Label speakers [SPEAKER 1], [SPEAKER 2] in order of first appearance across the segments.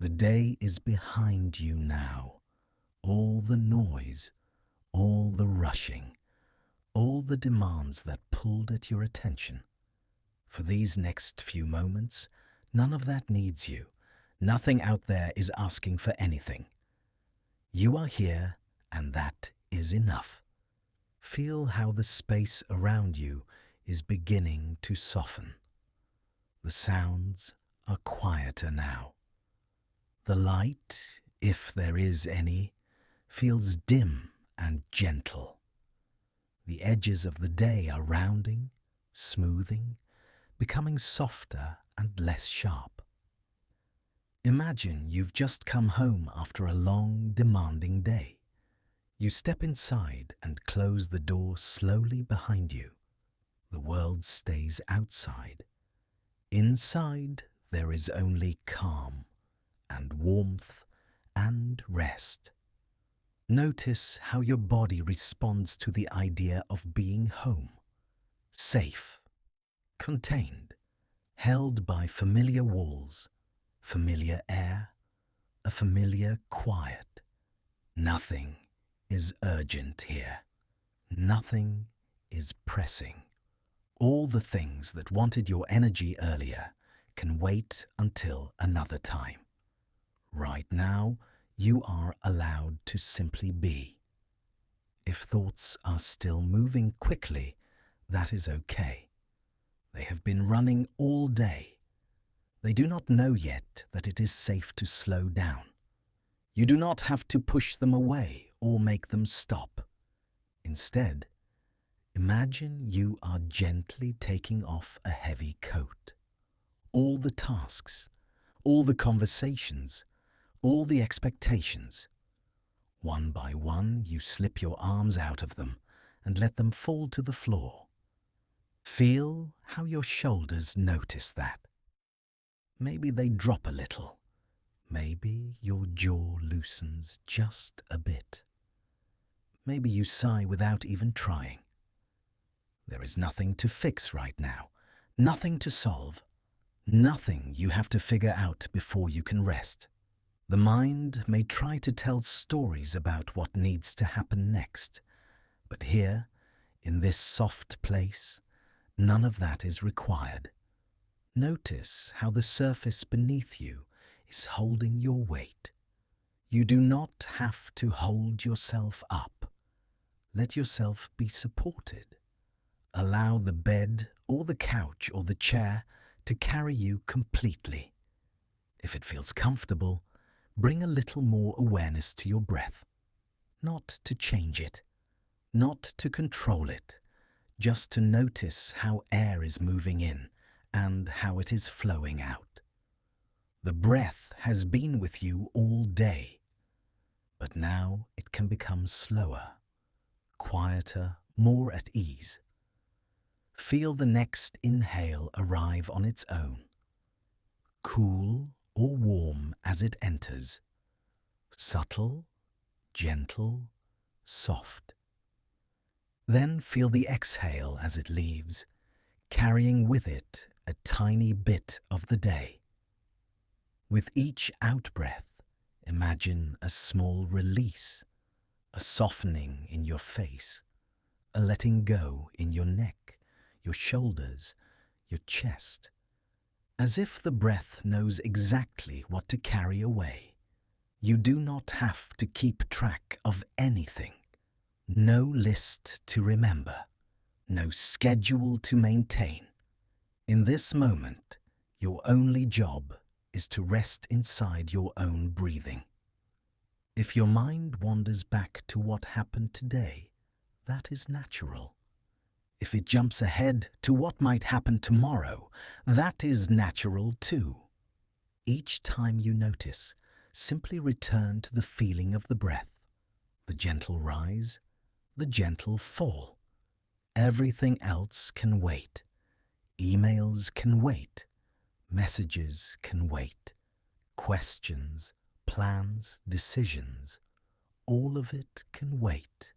[SPEAKER 1] The day is behind you now. All the noise, all the rushing, all the demands that pulled at your attention. For these next few moments, none of that needs you. Nothing out there is asking for anything. You are here, and that is enough. Feel how the space around you is beginning to soften. The sounds are quieter now. The light, if there is any, feels dim and gentle. The edges of the day are rounding, smoothing, becoming softer and less sharp. Imagine you've just come home after a long, demanding day. You step inside and close the door slowly behind you. The world stays outside. Inside, there is only calm and warmth and rest. Notice how your body responds to the idea of being home, safe, contained, held by familiar walls, familiar air, a familiar quiet. Nothing is urgent here. Nothing is pressing. All the things that wanted your energy earlier can wait until another time. Right now, you are allowed to simply be. If thoughts are still moving quickly, that is okay. They have been running all day. They do not know yet that it is safe to slow down. You do not have to push them away or make them stop. Instead, imagine you are gently taking off a heavy coat. All the tasks, all the conversations, all the expectations. One by one, you slip your arms out of them and let them fall to the floor. Feel how your shoulders notice that. Maybe they drop a little. Maybe your jaw loosens just a bit. Maybe you sigh without even trying. There is nothing to fix right now, nothing to solve, nothing you have to figure out before you can rest. The mind may try to tell stories about what needs to happen next, but here, in this soft place, none of that is required. Notice how the surface beneath you is holding your weight. You do not have to hold yourself up. Let yourself be supported. Allow the bed or the couch or the chair to carry you completely. If it feels comfortable, bring a little more awareness to your breath. Not to change it, not to control it, just to notice how air is moving in and how it is flowing out. The breath has been with you all day, but now it can become slower, quieter, more at ease. Feel the next inhale arrive on its own, cool or warm as it enters, subtle, gentle, soft. Then feel the exhale as it leaves, carrying with it a tiny bit of the day. With each out-breath, imagine a small release, a softening in your face, a letting go in your neck, your shoulders, your chest, as if the breath knows exactly what to carry away. You do not have to keep track of anything. No list to remember, no schedule to maintain. In this moment, your only job is to rest inside your own breathing. If your mind wanders back to what happened today, that is natural. If it jumps ahead to what might happen tomorrow, that is natural too. Each time you notice, simply return to the feeling of the breath, the gentle rise, the gentle fall. Everything else can wait. Emails can wait. Messages can wait. Questions, plans, decisions, all of it can wait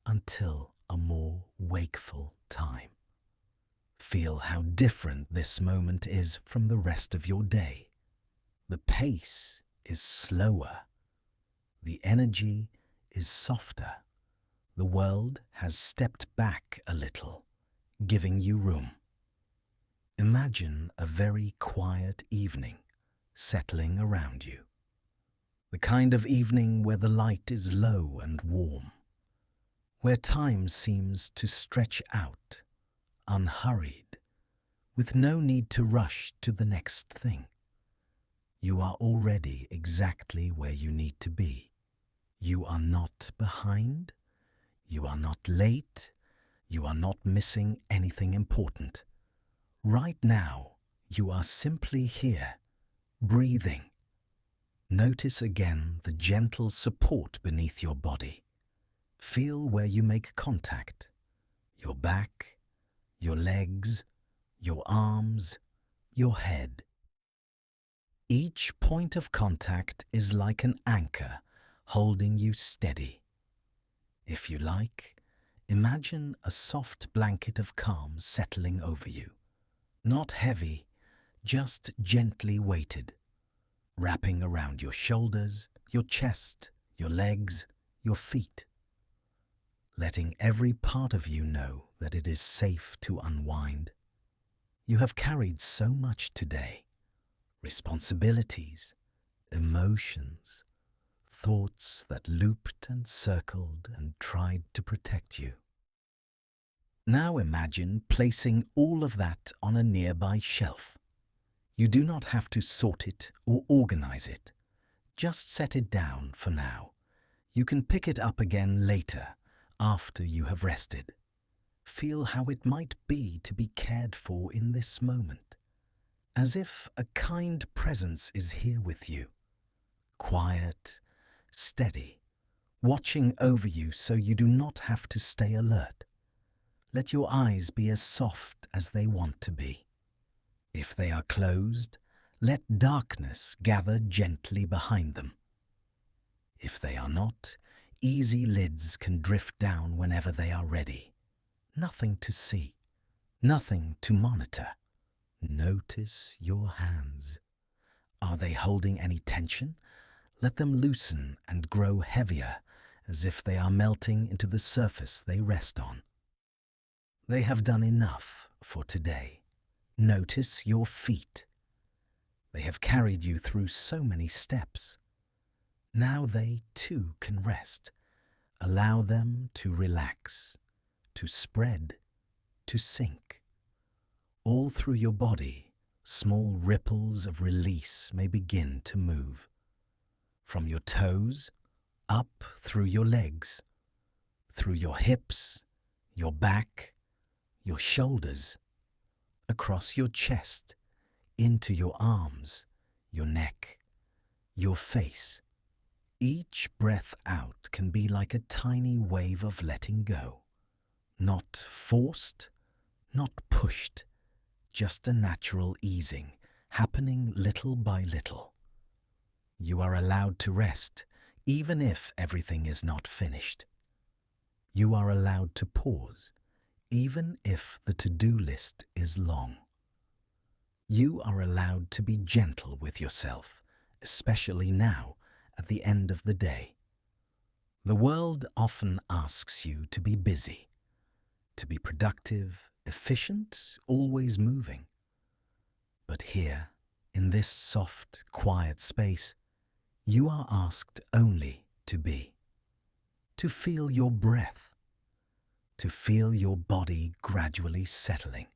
[SPEAKER 1] until a more wakeful time. Feel how different this moment is from the rest of your day. The pace is slower. The energy is softer. The world has stepped back a little, giving you room. Imagine a very quiet evening settling around you. The kind of evening where the light is low and warm, where time seems to stretch out, unhurried, with no need to rush to the next thing. You are already exactly where you need to be. You are not behind. You are not late. You are not missing anything important. Right now, you are simply here, breathing. Notice again the gentle support beneath your body. Feel where you make contact. Your back, your legs, your arms, your head. Each point of contact is like an anchor holding you steady. If you like, imagine a soft blanket of calm settling over you. Not heavy, just gently weighted, wrapping around your shoulders, your chest, your legs, your feet. Letting every part of you know that it is safe to unwind. You have carried so much today. Responsibilities, emotions, thoughts that looped and circled and tried to protect you. Now imagine placing all of that on a nearby shelf. You do not have to sort it or organize it. Just set it down for now. You can pick it up again later, after you have rested. Feel how it might be to be cared for in this moment, as if a kind presence is here with you, quiet, steady, watching over you so you do not have to stay alert. Let your eyes be as soft as they want to be. If they are closed, let darkness gather gently behind them. If they are not, easy lids can drift down whenever they are ready. Nothing to see, nothing to monitor. Notice your hands. Are they holding any tension? Let them loosen and grow heavier, as if they are melting into the surface they rest on. They have done enough for today. Notice your feet. They have carried you through so many steps. Now they too can rest. Allow them to relax, to spread, to sink. All through your body, small ripples of release may begin to move. From your toes, up through your legs, through your hips, your back, your shoulders, across your chest, into your arms, your neck, your face. Each breath out can be like a tiny wave of letting go. Not forced, not pushed, just a natural easing, happening little by little. You are allowed to rest, even if everything is not finished. You are allowed to pause, even if the to-do list is long. You are allowed to be gentle with yourself, especially now, at the end of the day. The world often asks you to be busy, to be productive, efficient, always moving. But here, in this soft, quiet space, you are asked only to be, to feel your breath, to feel your body gradually settling.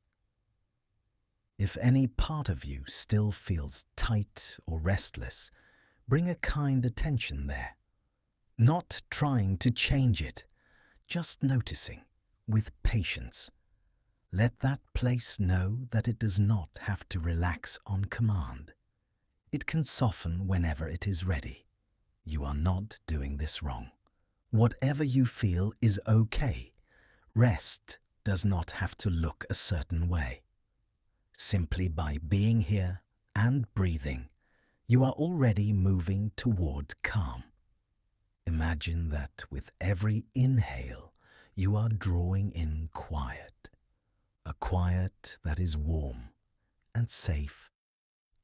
[SPEAKER 1] If any part of you still feels tight or restless, bring a kind attention there. Not trying to change it, just noticing, with patience. Let that place know that it does not have to relax on command. It can soften whenever it is ready. You are not doing this wrong. Whatever you feel is okay. Rest does not have to look a certain way. Simply by being here and breathing, you are already moving toward calm. Imagine that with every inhale, you are drawing in quiet, a quiet that is warm and safe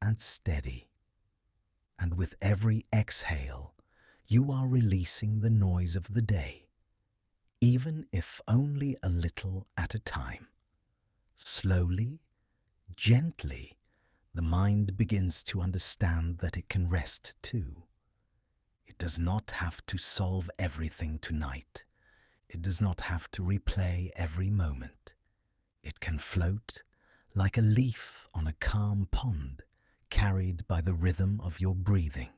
[SPEAKER 1] and steady. and with every exhale, you are releasing the noise of the day, even if only a little at a time. Slowly, gently, the mind begins to understand that it can rest too. It does not have to solve everything tonight. It does not have to replay every moment. It can float like a leaf on a calm pond, carried by the rhythm of your breathing.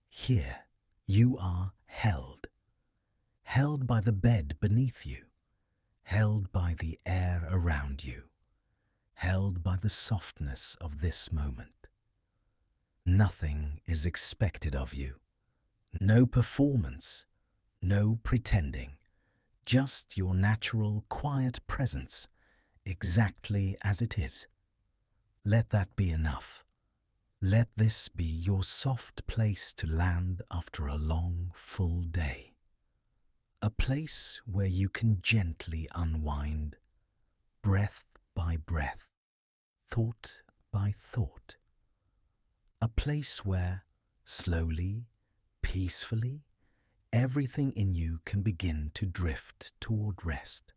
[SPEAKER 1] Here, you are held by the bed beneath you, held by the air around you, held by the softness of this moment. Nothing is expected of you. No performance, no pretending, just your natural, quiet presence, exactly as it is. Let that be enough. Let this be your soft place to land after a long, full day. A place where you can gently unwind, breath by breath, thought by thought. A place where, slowly, peacefully, everything in you can begin to drift toward rest,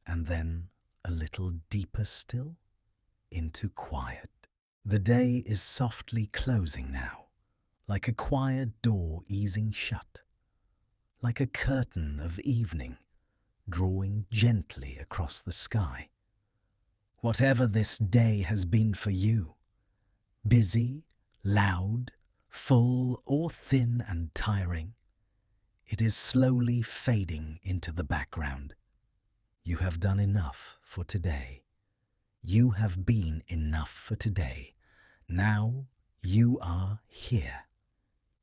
[SPEAKER 1] and then a little deeper still, into quiet. The day is softly closing now, like a quiet door easing shut, like a curtain of evening drawing gently across the sky. Whatever this day has been for you, busy, loud, full, or thin and tiring, it is slowly fading into the background. You have done enough for today. You have been enough for today. Now you are here,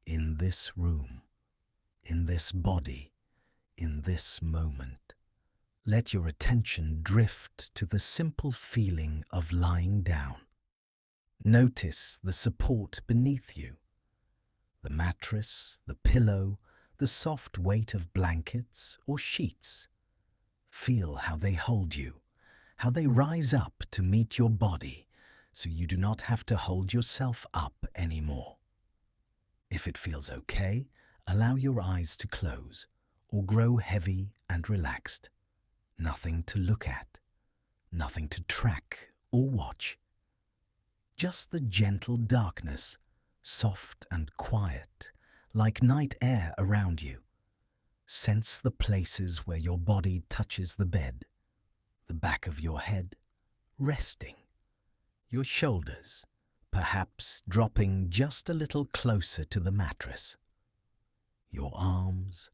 [SPEAKER 1] in this room, in this body, in this moment. Let your attention drift to the simple feeling of lying down. Notice the support beneath you, the mattress, the pillow, the soft weight of blankets or sheets. Feel how they hold you, how they rise up to meet your body, so you do not have to hold yourself up anymore. If it feels okay, allow your eyes to close or grow heavy and relaxed. Nothing to look at, nothing to track or watch. Just the gentle darkness, soft and quiet, like night air around you. Sense the places where your body touches the bed, the back of your head, resting. Your shoulders, perhaps dropping just a little closer to the mattress. Your arms,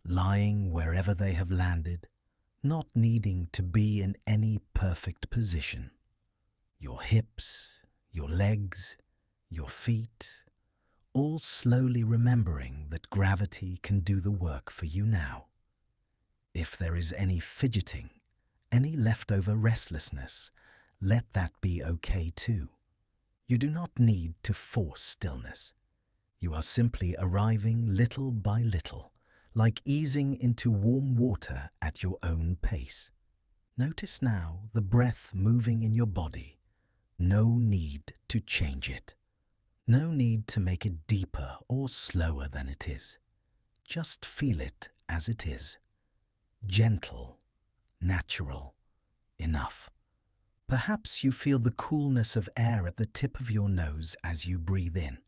[SPEAKER 1] lying wherever they have landed, not needing to be in any perfect position. Your hips, your legs, your feet, all slowly remembering that gravity can do the work for you now. If there is any fidgeting, any leftover restlessness, let that be okay too. You do not need to force stillness. You are simply arriving little by little, like easing into warm water at your own pace. Notice now the breath moving in your body. No need to change it. No need to make it deeper or slower than it is. Just feel it as it is. Gentle, natural, enough. Perhaps you feel the coolness of air at the tip of your nose as you breathe in,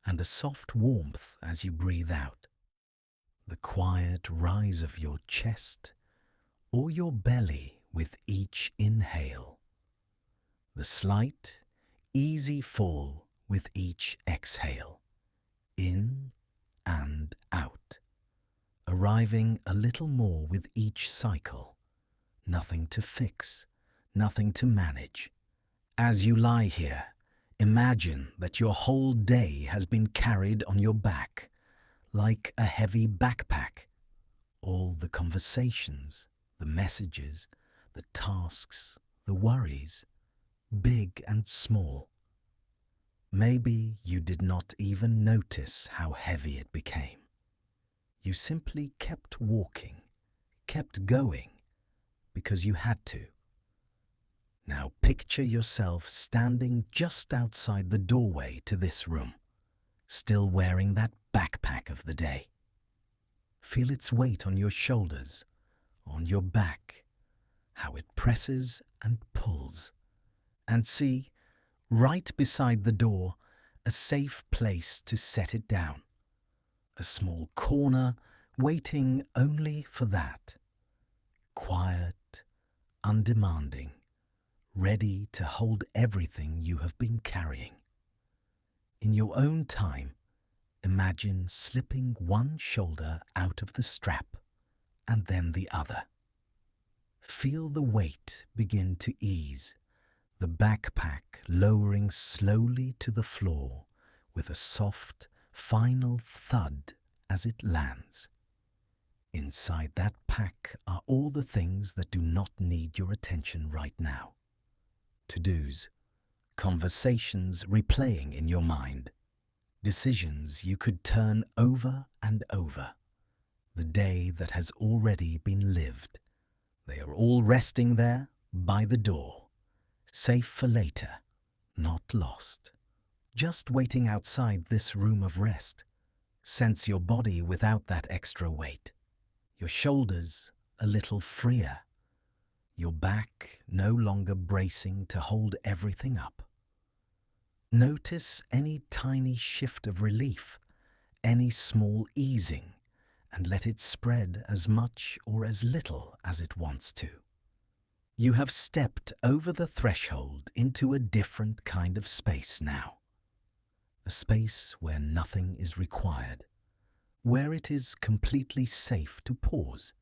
[SPEAKER 1] and a soft warmth as you breathe out. The quiet rise of your chest or your belly with each inhale. The slight, easy fall with each exhale, in and out, arriving a little more with each cycle. Nothing to fix, nothing to manage. As you lie here, imagine that your whole day has been carried on your back, like a heavy backpack. All the conversations, the messages, the tasks, the worries, big and small. Maybe you did not even notice how heavy it became. You simply kept walking, kept going, because you had to. Now picture yourself standing just outside the doorway to this room. still wearing that backpack of the day. Feel its weight on your shoulders, on your back, how it presses and pulls. And see, right beside the door, a safe place to set it down. A small corner waiting only for that. Quiet, undemanding, ready to hold everything you have been carrying. In your own time, imagine slipping one shoulder out of the strap and then the other. Feel the weight begin to ease, the backpack lowering slowly to the floor with a soft, final thud as it lands. Inside that pack are all the things that do not need your attention right now. To-dos, conversations replaying in your mind, decisions you could turn over and over, the day that has already been lived. They are all resting there by the door, safe for later, not lost. Just waiting outside this room of rest. Sense your body without that extra weight. Your shoulders a little freer. Your back no longer bracing to hold everything up. Notice any tiny shift of relief, any small easing, and let it spread as much or as little as it wants to. You have stepped over the threshold into a different kind of space now. A space where nothing is required, where it is completely safe to pause,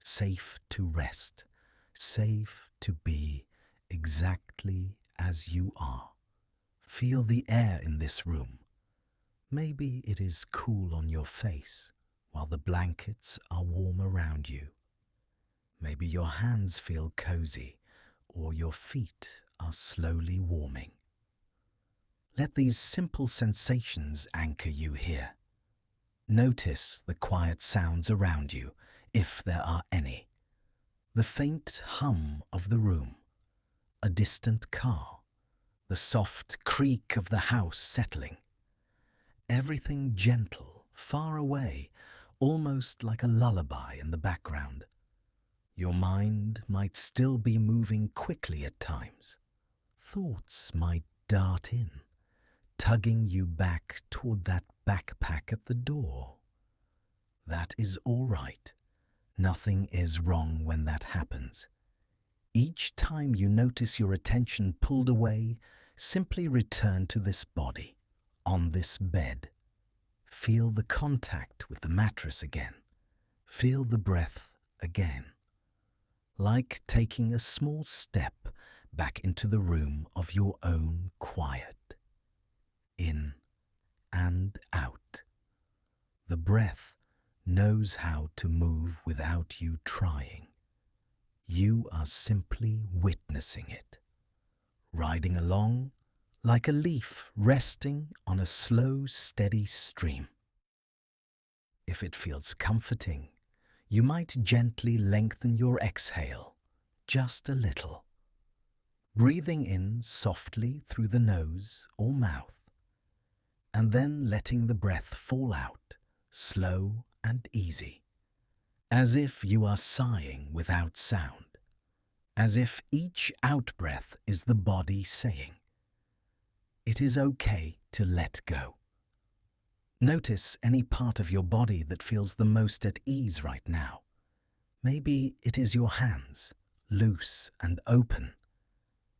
[SPEAKER 1] safe to rest, safe to be exactly as you are. Feel the air in this room. Maybe it is cool on your face while the blankets are warm around you. Maybe your hands feel cozy or your feet are slowly warming. Let these simple sensations anchor you here. Notice the quiet sounds around you, if there are any. The faint hum of the room, a distant car, the soft creak of the house settling. Everything gentle, far away, almost like a lullaby in the background. Your mind might still be moving quickly at times. Thoughts might dart in, tugging you back toward that backpack at the door. That is all right. Nothing is wrong when that happens. Each time you notice your attention pulled away, simply return to this body, on this bed. Feel the contact with the mattress again. Feel the breath again. Like taking a small step back into the room of your own quiet. In and out. The breath knows how to move without you trying. You are simply witnessing it, riding along like a leaf resting on a slow, steady stream. If it feels comforting, you might gently lengthen your exhale, just a little, breathing in softly through the nose or mouth, and then letting the breath fall out, slow and easy, as if you are sighing without sound, as if each out-breath is the body saying, "It is okay to let go." Notice any part of your body that feels the most at ease right now. Maybe it is your hands, loose and open.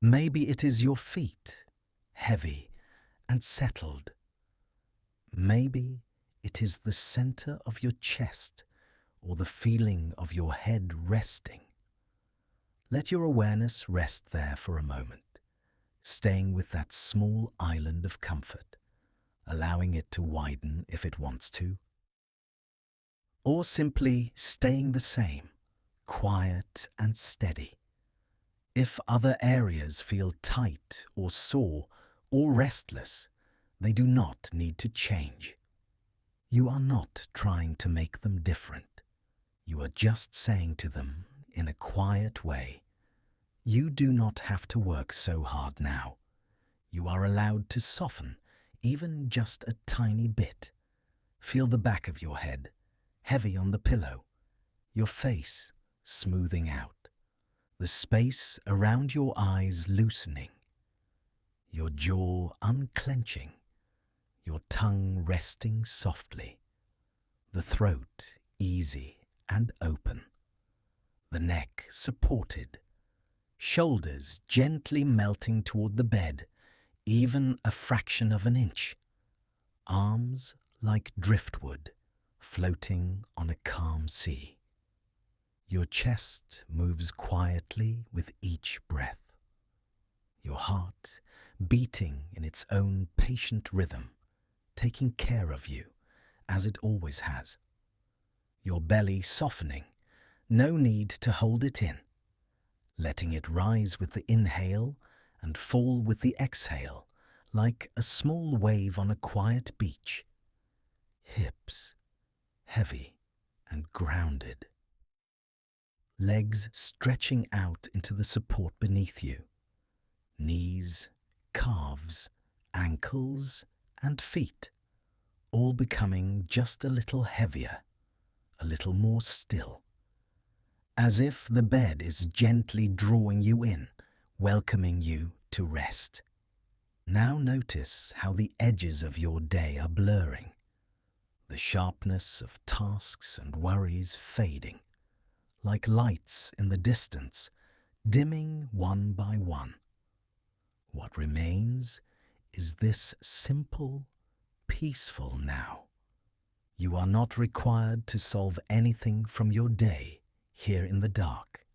[SPEAKER 1] Maybe it is your feet, heavy and settled. Maybe it is the center of your chest or the feeling of your head resting. Let your awareness rest there for a moment, staying with that small island of comfort, allowing it to widen if it wants to, or simply staying the same, quiet and steady. If other areas feel tight or sore or restless, they do not need to change. You are not trying to make them different. You are just saying to them in a quiet way, "You do not have to work so hard now. You are allowed to soften even just a tiny bit. Feel the back of your head, heavy on the pillow, your face smoothing out, the space around your eyes loosening, your jaw unclenching, your tongue resting softly, the throat easy and open, the neck supported, shoulders gently melting toward the bed, even a fraction of an inch, arms like driftwood floating on a calm sea. Your chest moves quietly with each breath, your heart beating in its own patient rhythm, taking care of you as it always has. Your belly softening, no need to hold it in, letting it rise with the inhale and fall with the exhale, like a small wave on a quiet beach. Hips heavy and grounded. Legs stretching out into the support beneath you. Knees, calves, ankles, and feet, all becoming just a little heavier, a little more still. As if the bed is gently drawing you in, welcoming you to rest. Now notice how the edges of your day are blurring, the sharpness of tasks and worries fading, like lights in the distance, dimming one by one. What remains is this simple, peaceful now. You are not required to solve anything from your day here in the dark.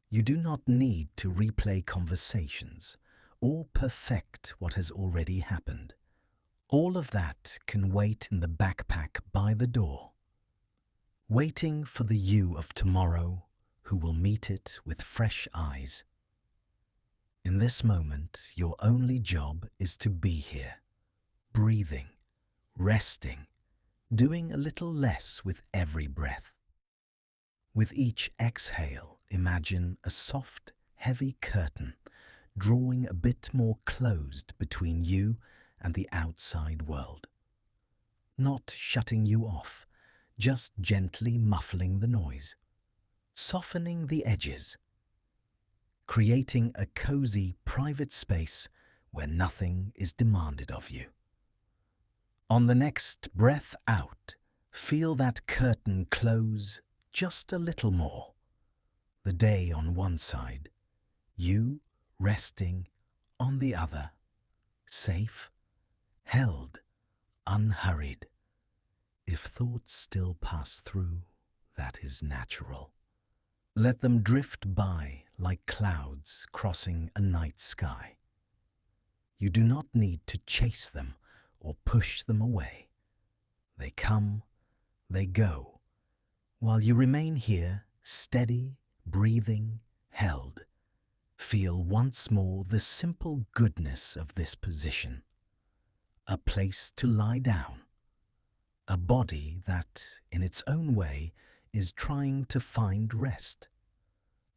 [SPEAKER 1] You do not need to replay conversations or perfect what has already happened. All of that can wait in the backpack by the door, waiting for the you of tomorrow who will meet it with fresh eyes. In this moment, your only job is to be here, breathing, resting, doing a little less with every breath. With each exhale, imagine a soft, heavy curtain drawing a bit more closed between you and the outside world. Not shutting you off, just gently muffling the noise, softening the edges, creating a cozy private space where nothing is demanded of you. On the next breath out, feel that curtain close just a little more. The day on one side, you resting on the other, safe, held, unhurried. If thoughts still pass through, that is natural. Let them drift by like clouds crossing a night sky. You do not need to chase them or push them away. They come, they go, while you remain here, steady, breathing, held. Feel once more the simple goodness of this position. A place to lie down. A body that, in its own way, is trying to find rest.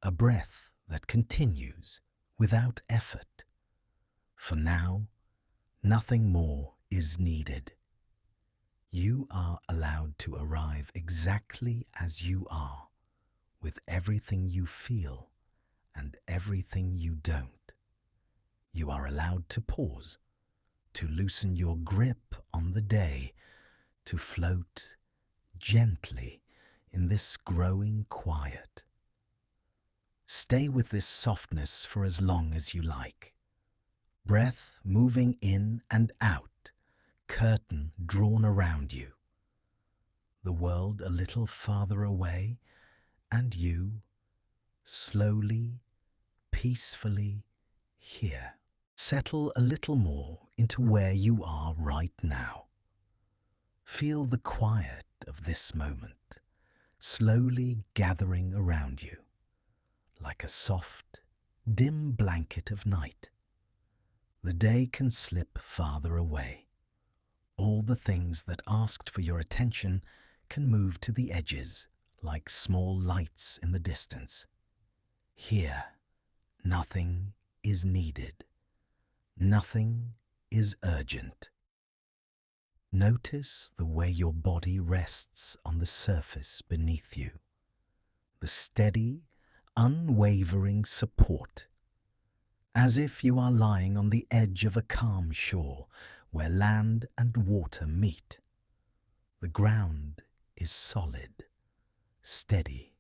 [SPEAKER 1] A breath that continues without effort. For now, nothing more is needed. You are allowed to arrive exactly as you are, with everything you feel and everything you don't. You are allowed to pause, to loosen your grip on the day, to float gently in this growing quiet. Stay with this softness for as long as you like. Breath moving in and out, curtain drawn around you. The world a little farther away, and you, slowly, peacefully, here. Settle a little more into where you are right now. Feel the quiet of this moment, slowly gathering around you, like a soft, dim blanket of night. The day can slip farther away. All the things that asked for your attention can move to the edges, like small lights in the distance. Here, nothing is needed. Nothing is urgent. Notice the way your body rests on the surface beneath you, the steady, unwavering support, as if you are lying on the edge of a calm shore where land and water meet. The ground is solid, steady,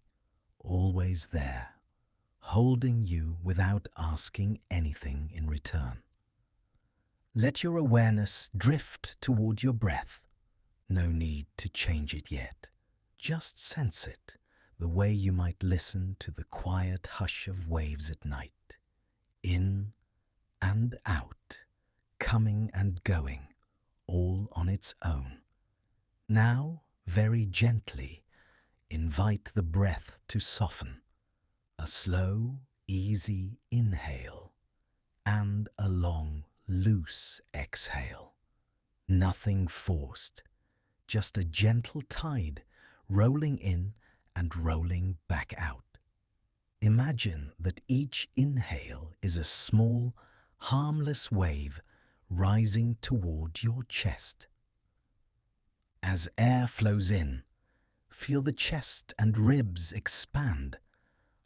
[SPEAKER 1] always there, holding you without asking anything in return. Let your awareness drift toward your breath. No need to change it yet. Just sense it, the way you might listen to the quiet hush of waves at night. In and out, coming and going, all on its own. Now, very gently, invite the breath to soften. A slow, easy inhale and a long, loose exhale. Nothing forced, just a gentle tide rolling in and rolling back out. Imagine that each inhale is a small, harmless wave rising toward your chest. As air flows in, feel the chest and ribs expand,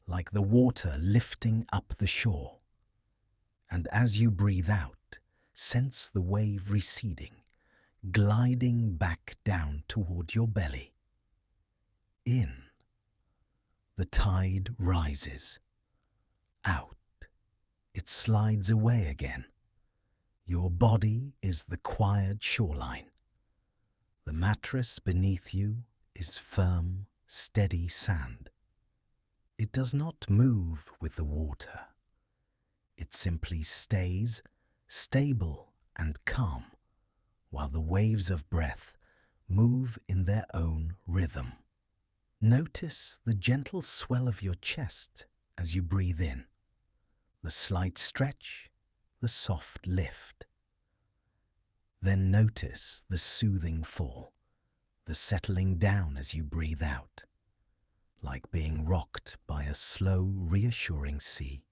[SPEAKER 1] like the water lifting up the shore. And as you breathe out, sense the wave receding, gliding back down toward your belly. In, the tide rises. Out, it slides away again. Your body is the quiet shoreline. The mattress beneath you is firm, steady sand. It does not move with the water. It simply stays stable and calm, while the waves of breath move in their own rhythm. Notice the gentle swell of your chest as you breathe in, the slight stretch, the soft lift. Then notice the soothing fall, the settling down as you breathe out, like being rocked by a slow, reassuring sea.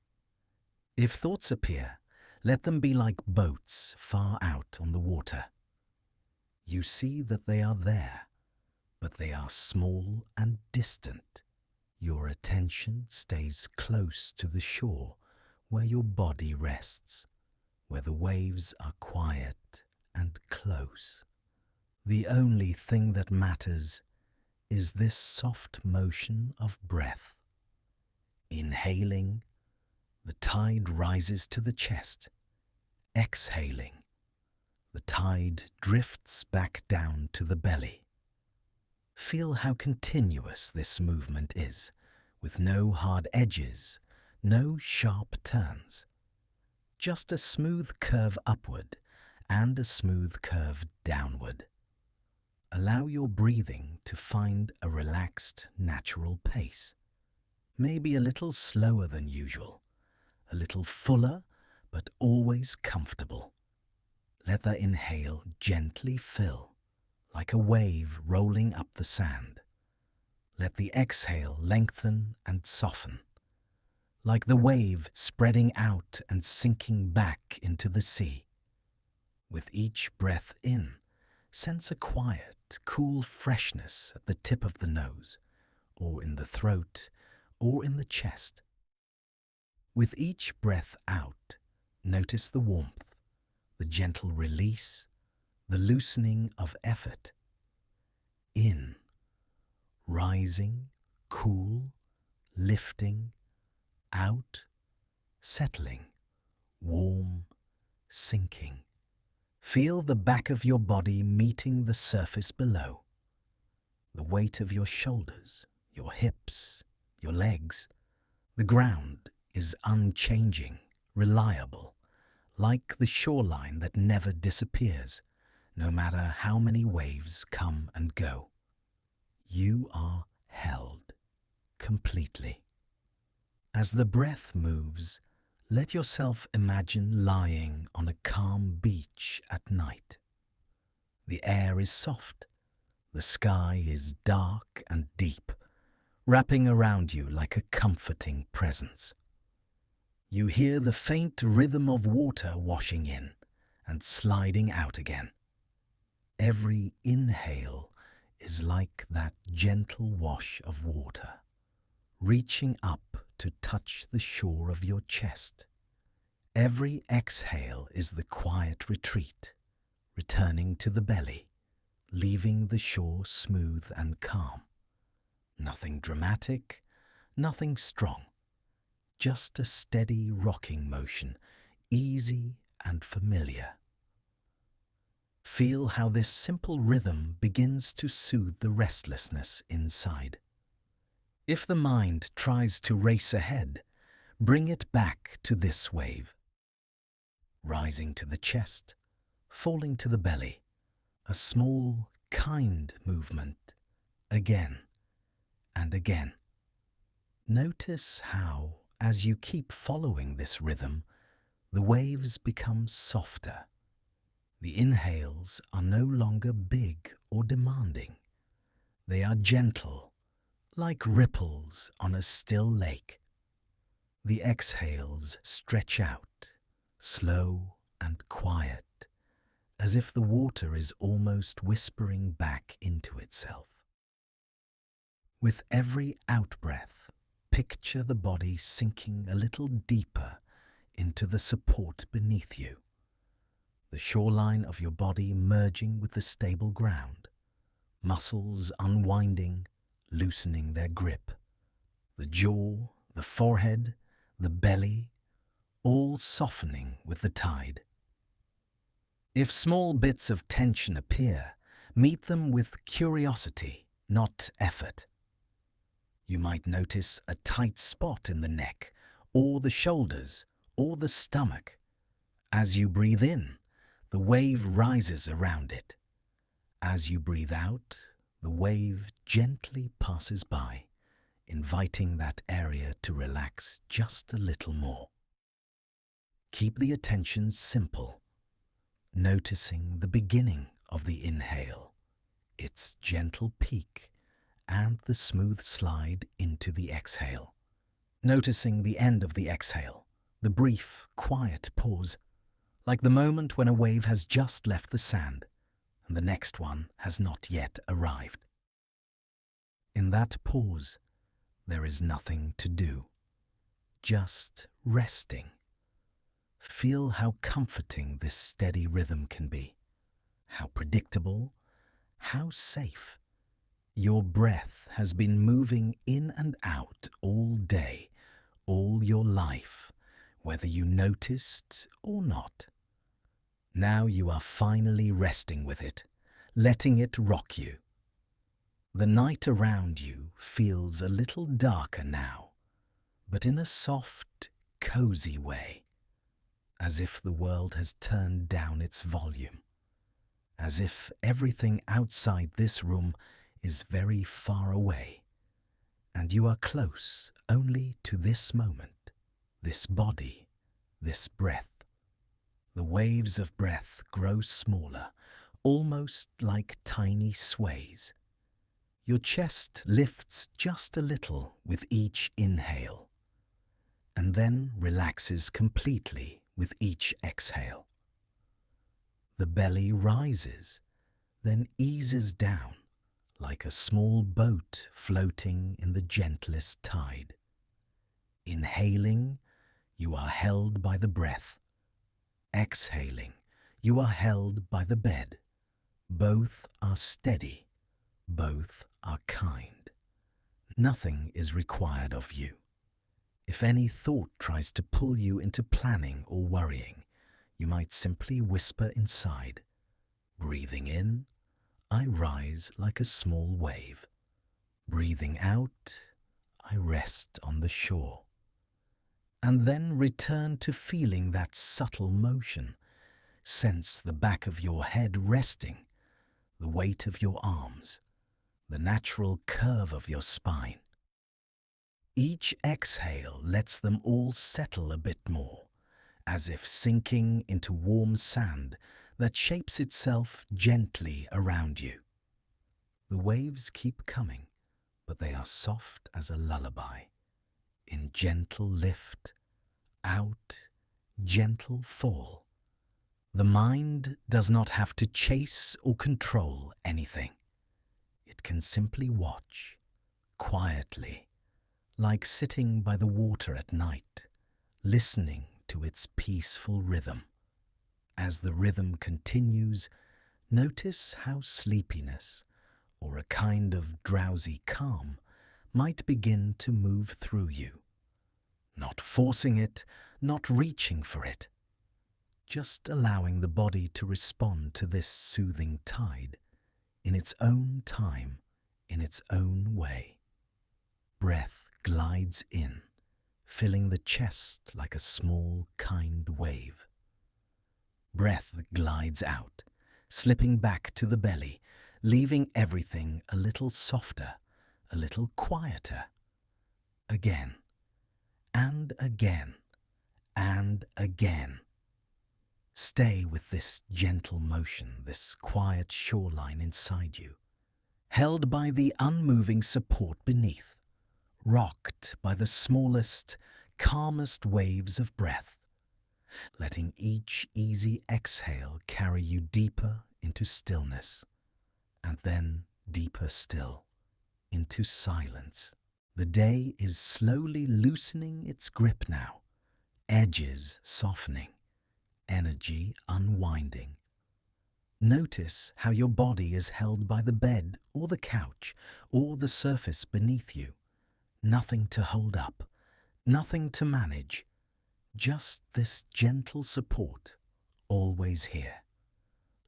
[SPEAKER 1] If thoughts appear, let them be like boats far out on the water. You see that they are there, but they are small and distant. Your attention stays close to the shore where your body rests, where the waves are quiet and close. The only thing that matters is this soft motion of breath. Inhaling, the tide rises to the chest. Exhaling, the tide drifts back down to the belly. Feel how continuous this movement is, with no hard edges, no sharp turns. Just a smooth curve upward and a smooth curve downward. Allow your breathing to find a relaxed, natural pace. Maybe a little slower than usual, a little fuller, but always comfortable. Let the inhale gently fill, like a wave rolling up the sand. Let the exhale lengthen and soften, like the wave spreading out and sinking back into the sea. With each breath in, sense a quiet, cool freshness at the tip of the nose, or in the throat, or in the chest. With each breath out, notice the warmth, the gentle release, the loosening of effort. In, rising, cool, lifting. Out, settling, warm, sinking. Feel the back of your body meeting the surface below. The weight of your shoulders, your hips, your legs. The ground is unchanging, reliable, like the shoreline that never disappears, no matter how many waves come and go. You are held completely. As the breath moves, let yourself imagine lying on a calm beach at night. The air is soft, the sky is dark and deep, wrapping around you like a comforting presence. You hear the faint rhythm of water washing in, and sliding out again. Every inhale is like that gentle wash of water, reaching up to touch the shore of your chest. Every exhale is the quiet retreat, returning to the belly, leaving the shore smooth and calm. Nothing dramatic, nothing strong, just a steady rocking motion, easy and familiar. Feel how this simple rhythm begins to soothe the restlessness inside. If the mind tries to race ahead, bring it back to this wave. Rising to the chest, falling to the belly, a small, kind movement, again and again. Notice how, as you keep following this rhythm, the waves become softer. The inhales are no longer big or demanding. They are gentle, like ripples on a still lake. The exhales stretch out, slow and quiet, as if the water is almost whispering back into itself. With every out-breath, picture the body sinking a little deeper into the support beneath you, the shoreline of your body merging with the stable ground, muscles unwinding, loosening their grip, the jaw, the forehead, the belly, all softening with the tide. If small bits of tension appear, meet them with curiosity, not effort. You might notice a tight spot in the neck, or the shoulders, or the stomach. As you breathe in, the wave rises around it. As you breathe out, the wave gently passes by, inviting that area to relax just a little more. Keep the attention simple, noticing the beginning of the inhale, its gentle peak, and the smooth slide into the exhale. Noticing the end of the exhale, the brief, quiet pause, like the moment when a wave has just left the sand and the next one has not yet arrived. In that pause, there is nothing to do, just resting. Feel how comforting this steady rhythm can be, how predictable, how safe. Your breath has been moving in and out all day, all your life, whether you noticed or not. Now you are finally resting with it, letting it rock you. The night around you feels a little darker now, but in a soft, cozy way, as if the world has turned down its volume, as if everything outside this room is very far away, and you are close only to this moment, this body, this breath. The waves of breath grow smaller, almost like tiny sways. Your chest lifts just a little with each inhale, and then relaxes completely with each exhale. The belly rises, then eases down, like a small boat floating in the gentlest tide. Inhaling, you are held by the breath. Exhaling, you are held by the bed. Both are steady, both are kind. Nothing is required of you. If any thought tries to pull you into planning or worrying, you might simply whisper inside, breathing in, I rise like a small wave. Breathing out, I rest on the shore. And then return to feeling that subtle motion. Sense the back of your head resting, the weight of your arms, the natural curve of your spine. Each exhale lets them all settle a bit more, as if sinking into warm sand that shapes itself gently around you. The waves keep coming, but they are soft as a lullaby, in gentle lift, out, gentle fall. The mind does not have to chase or control anything. It can simply watch, quietly, like sitting by the water at night, listening to its peaceful rhythm. As the rhythm continues, notice how sleepiness, or a kind of drowsy calm, might begin to move through you. Not forcing it, not reaching for it, just allowing the body to respond to this soothing tide in its own time, in its own way. Breath glides in, filling the chest like a small, kind wave. Breath glides out, slipping back to the belly, leaving everything a little softer, a little quieter. Again, and again, and again. Stay with this gentle motion, this quiet shoreline inside you, held by the unmoving support beneath, rocked by the smallest, calmest waves of breath, letting each easy exhale carry you deeper into stillness, and then deeper still, into silence. The day is slowly loosening its grip now, edges softening, energy unwinding. Notice how your body is held by the bed or the couch or the surface beneath you. Nothing to hold up, nothing to manage, just this gentle support, always here.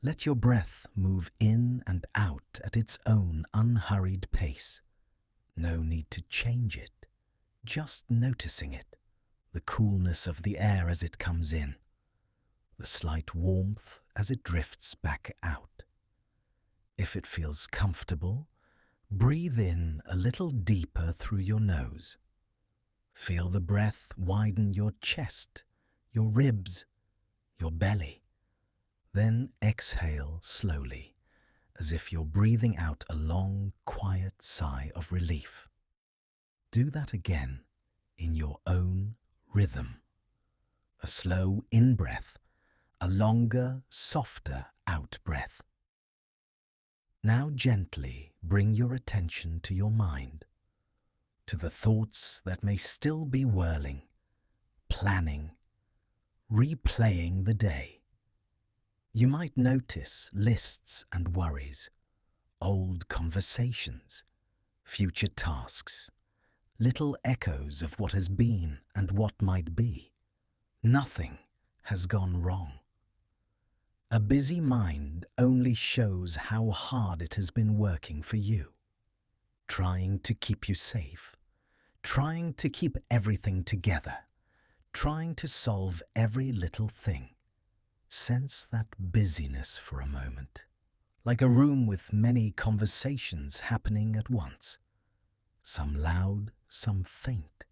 [SPEAKER 1] Let your breath move in and out at its own unhurried pace. No need to change it, just noticing it, the coolness of the air as it comes in, the slight warmth as it drifts back out. If it feels comfortable, breathe in a little deeper through your nose. Feel the breath widen your chest, your ribs, your belly. Then exhale slowly, as if you're breathing out a long, quiet sigh of relief. Do that again in your own rhythm. A slow in-breath, a longer, softer out-breath. Now gently bring your attention to your mind, to the thoughts that may still be whirling, planning, replaying the day. You might notice lists and worries, old conversations, future tasks, little echoes of what has been and what might be. Nothing has gone wrong. A busy mind only shows how hard it has been working for you, trying to keep you safe, trying to keep everything together, trying to solve every little thing. Sense that busyness for a moment, like a room with many conversations happening at once. Some loud, some faint,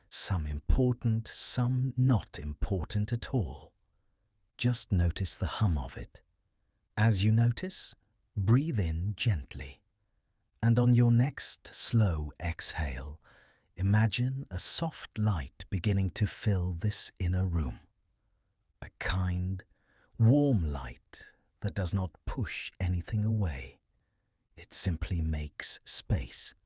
[SPEAKER 1] some important, some not important at all. Just notice the hum of it. As you notice, breathe in gently. And on your next slow exhale, imagine a soft light beginning to fill this inner room. A kind, warm light that does not push anything away. It simply makes space.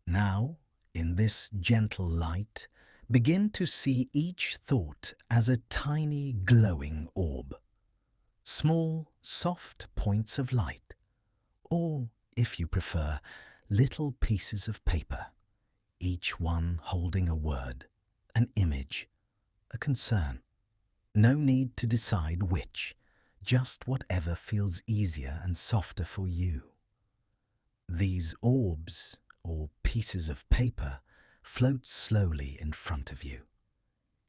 [SPEAKER 1] Now, in this gentle light, begin to see each thought as a tiny glowing orb. Small, soft points of light, or, if you prefer, little pieces of paper, each one holding a word, an image, a concern. No need to decide which, just whatever feels easier and softer for you. These orbs, or pieces of paper, float slowly in front of you.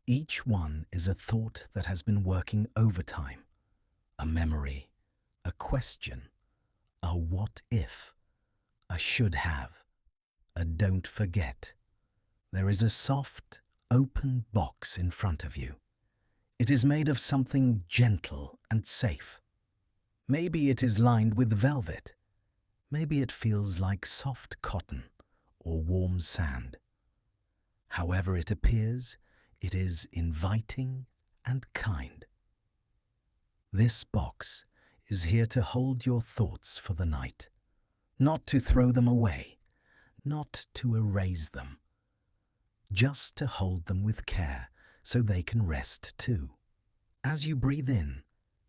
[SPEAKER 1] Each one is a thought that has been working overtime, a memory, a question, a what if, a should have, a don't forget. There is a soft, open box in front of you. It is made of something gentle and safe. Maybe it is lined with velvet. Maybe it feels like soft cotton or warm sand. However it appears, it is inviting and kind. This box is here to hold your thoughts for the night, not to throw them away, not to erase them, just to hold them with care so they can rest too. As you breathe in,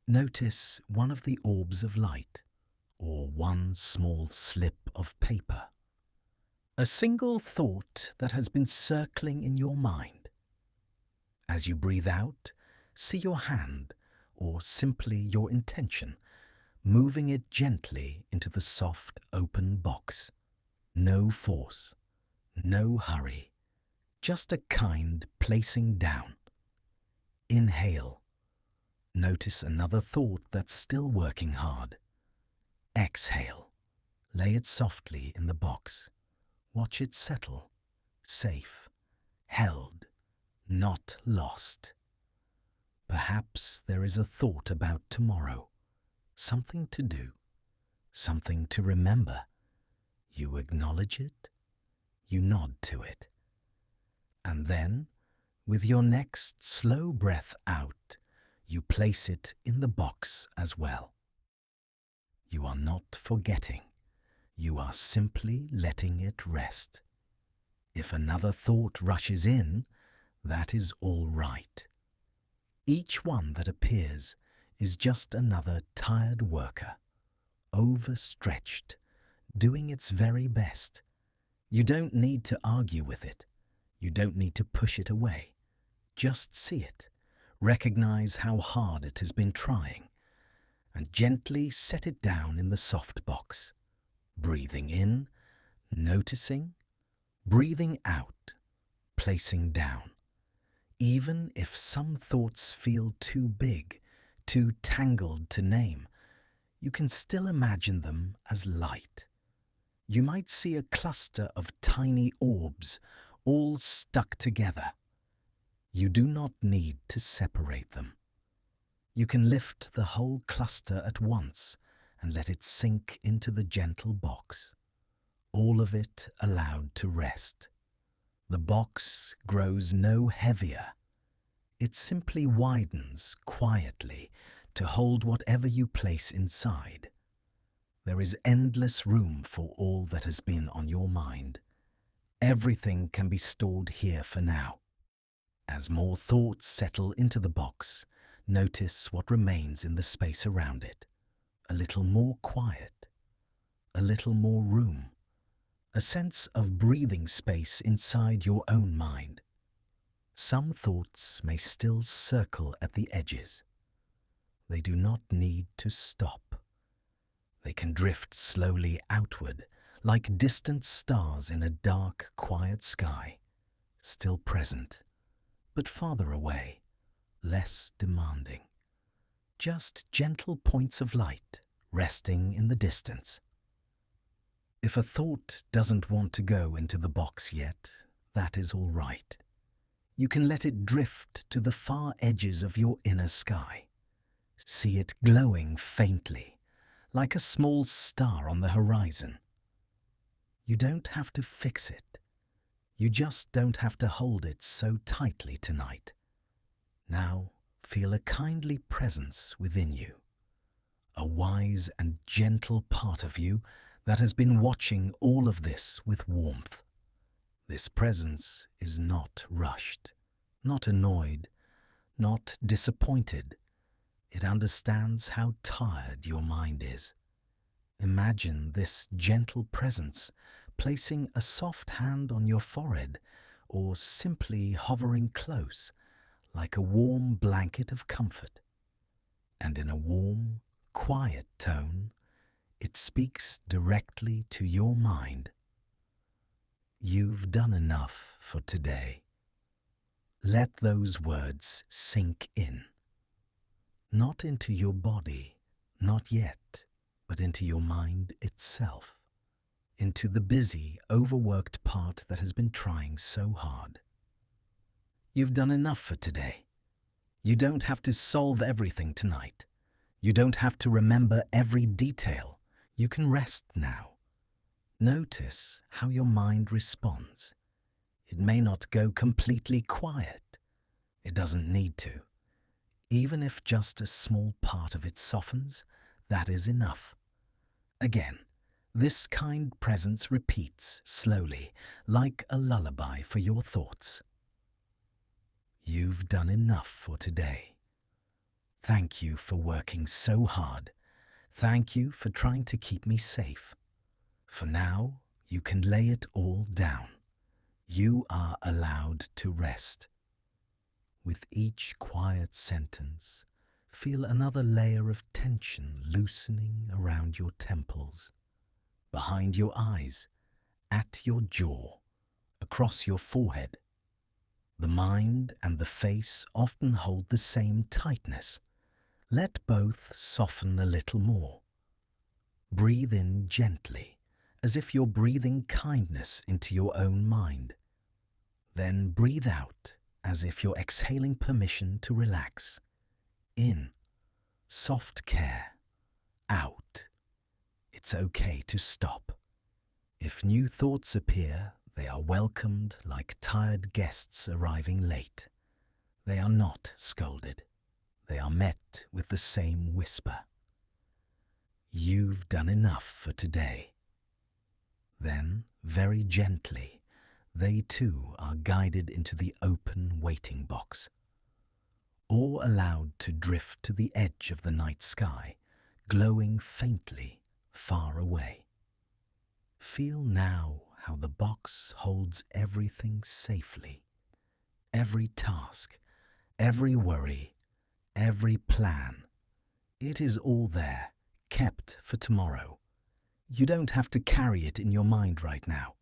[SPEAKER 1] notice one of the orbs of light or one small slip of paper. A single thought that has been circling in your mind. As you breathe out, see your hand, or simply your intention, moving it gently into the soft, open box. No force, no hurry, just a kind placing down. Inhale. Notice another thought that's still working hard. Exhale. Lay it softly in the box. Watch it settle, safe, held, not lost. Perhaps there is a thought about tomorrow, something to do, something to remember. You acknowledge it, you nod to it. And then, with your next slow breath out, you place it in the box as well. You are not forgetting. You are simply letting it rest. If another thought rushes in, that is all right. Each one that appears is just another tired worker, overstretched, doing its very best. You don't need to argue with it. You don't need to push it away. Just see it, recognize how hard it has been trying, and gently set it down in the soft box. Breathing in, noticing, breathing out, placing down. Even if some thoughts feel too big, too tangled to name, you can still imagine them as light. You might see a cluster of tiny orbs all stuck together. You do not need to separate them. You can lift the whole cluster at once and let it sink into the gentle box, all of it allowed to rest. The box grows no heavier. It simply widens quietly to hold whatever you place inside. There is endless room for all that has been on your mind. Everything can be stored here for now. As more thoughts settle into the box, notice what remains in the space around it. A little more quiet, a little more room, a sense of breathing space inside your own mind. Some thoughts may still circle at the edges. They do not need to stop. They can drift slowly outward, like distant stars in a dark, quiet sky, still present, but farther away, less demanding. Just gentle points of light resting in the distance. If a thought doesn't want to go into the box yet, that is all right. You can let it drift to the far edges of your inner sky. See it glowing faintly, like a small star on the horizon. You don't have to fix it. You just don't have to hold it so tightly tonight. Now, feel a kindly presence within you, a wise and gentle part of you that has been watching all of this with warmth. This presence is not rushed, not annoyed, not disappointed. It understands how tired your mind is. Imagine this gentle presence placing a soft hand on your forehead or simply hovering close, like a warm blanket of comfort. And in a warm, quiet tone, it speaks directly to your mind. You've done enough for today. Let those words sink in. Not into your body, not yet, but into your mind itself, into the busy, overworked part that has been trying so hard. You've done enough for today. You don't have to solve everything tonight. You don't have to remember every detail. You can rest now. Notice how your mind responds. It may not go completely quiet. It doesn't need to. Even if just a small part of it softens, that is enough. Again, this kind presence repeats slowly, like a lullaby for your thoughts. You've done enough for today. Thank you for working so hard. Thank you for trying to keep me safe. For now, you can lay it all down. You are allowed to rest. With each quiet sentence, feel another layer of tension loosening around your temples, behind your eyes, at your jaw, across your forehead. The mind and the face often hold the same tightness. Let both soften a little more. Breathe in gently, as if you're breathing kindness into your own mind. Then breathe out, as if you're exhaling permission to relax. In, soft care. Out, it's okay to stop. If new thoughts appear, they are welcomed like tired guests arriving late. They are not scolded. They are met with the same whisper. You've done enough for today. Then, very gently, they too are guided into the open waiting box, or allowed to drift to the edge of the night sky, glowing faintly far away. Feel now how the box holds everything safely. Every task, every worry, every plan. It is all there, kept for tomorrow. You don't have to carry it in your mind right now.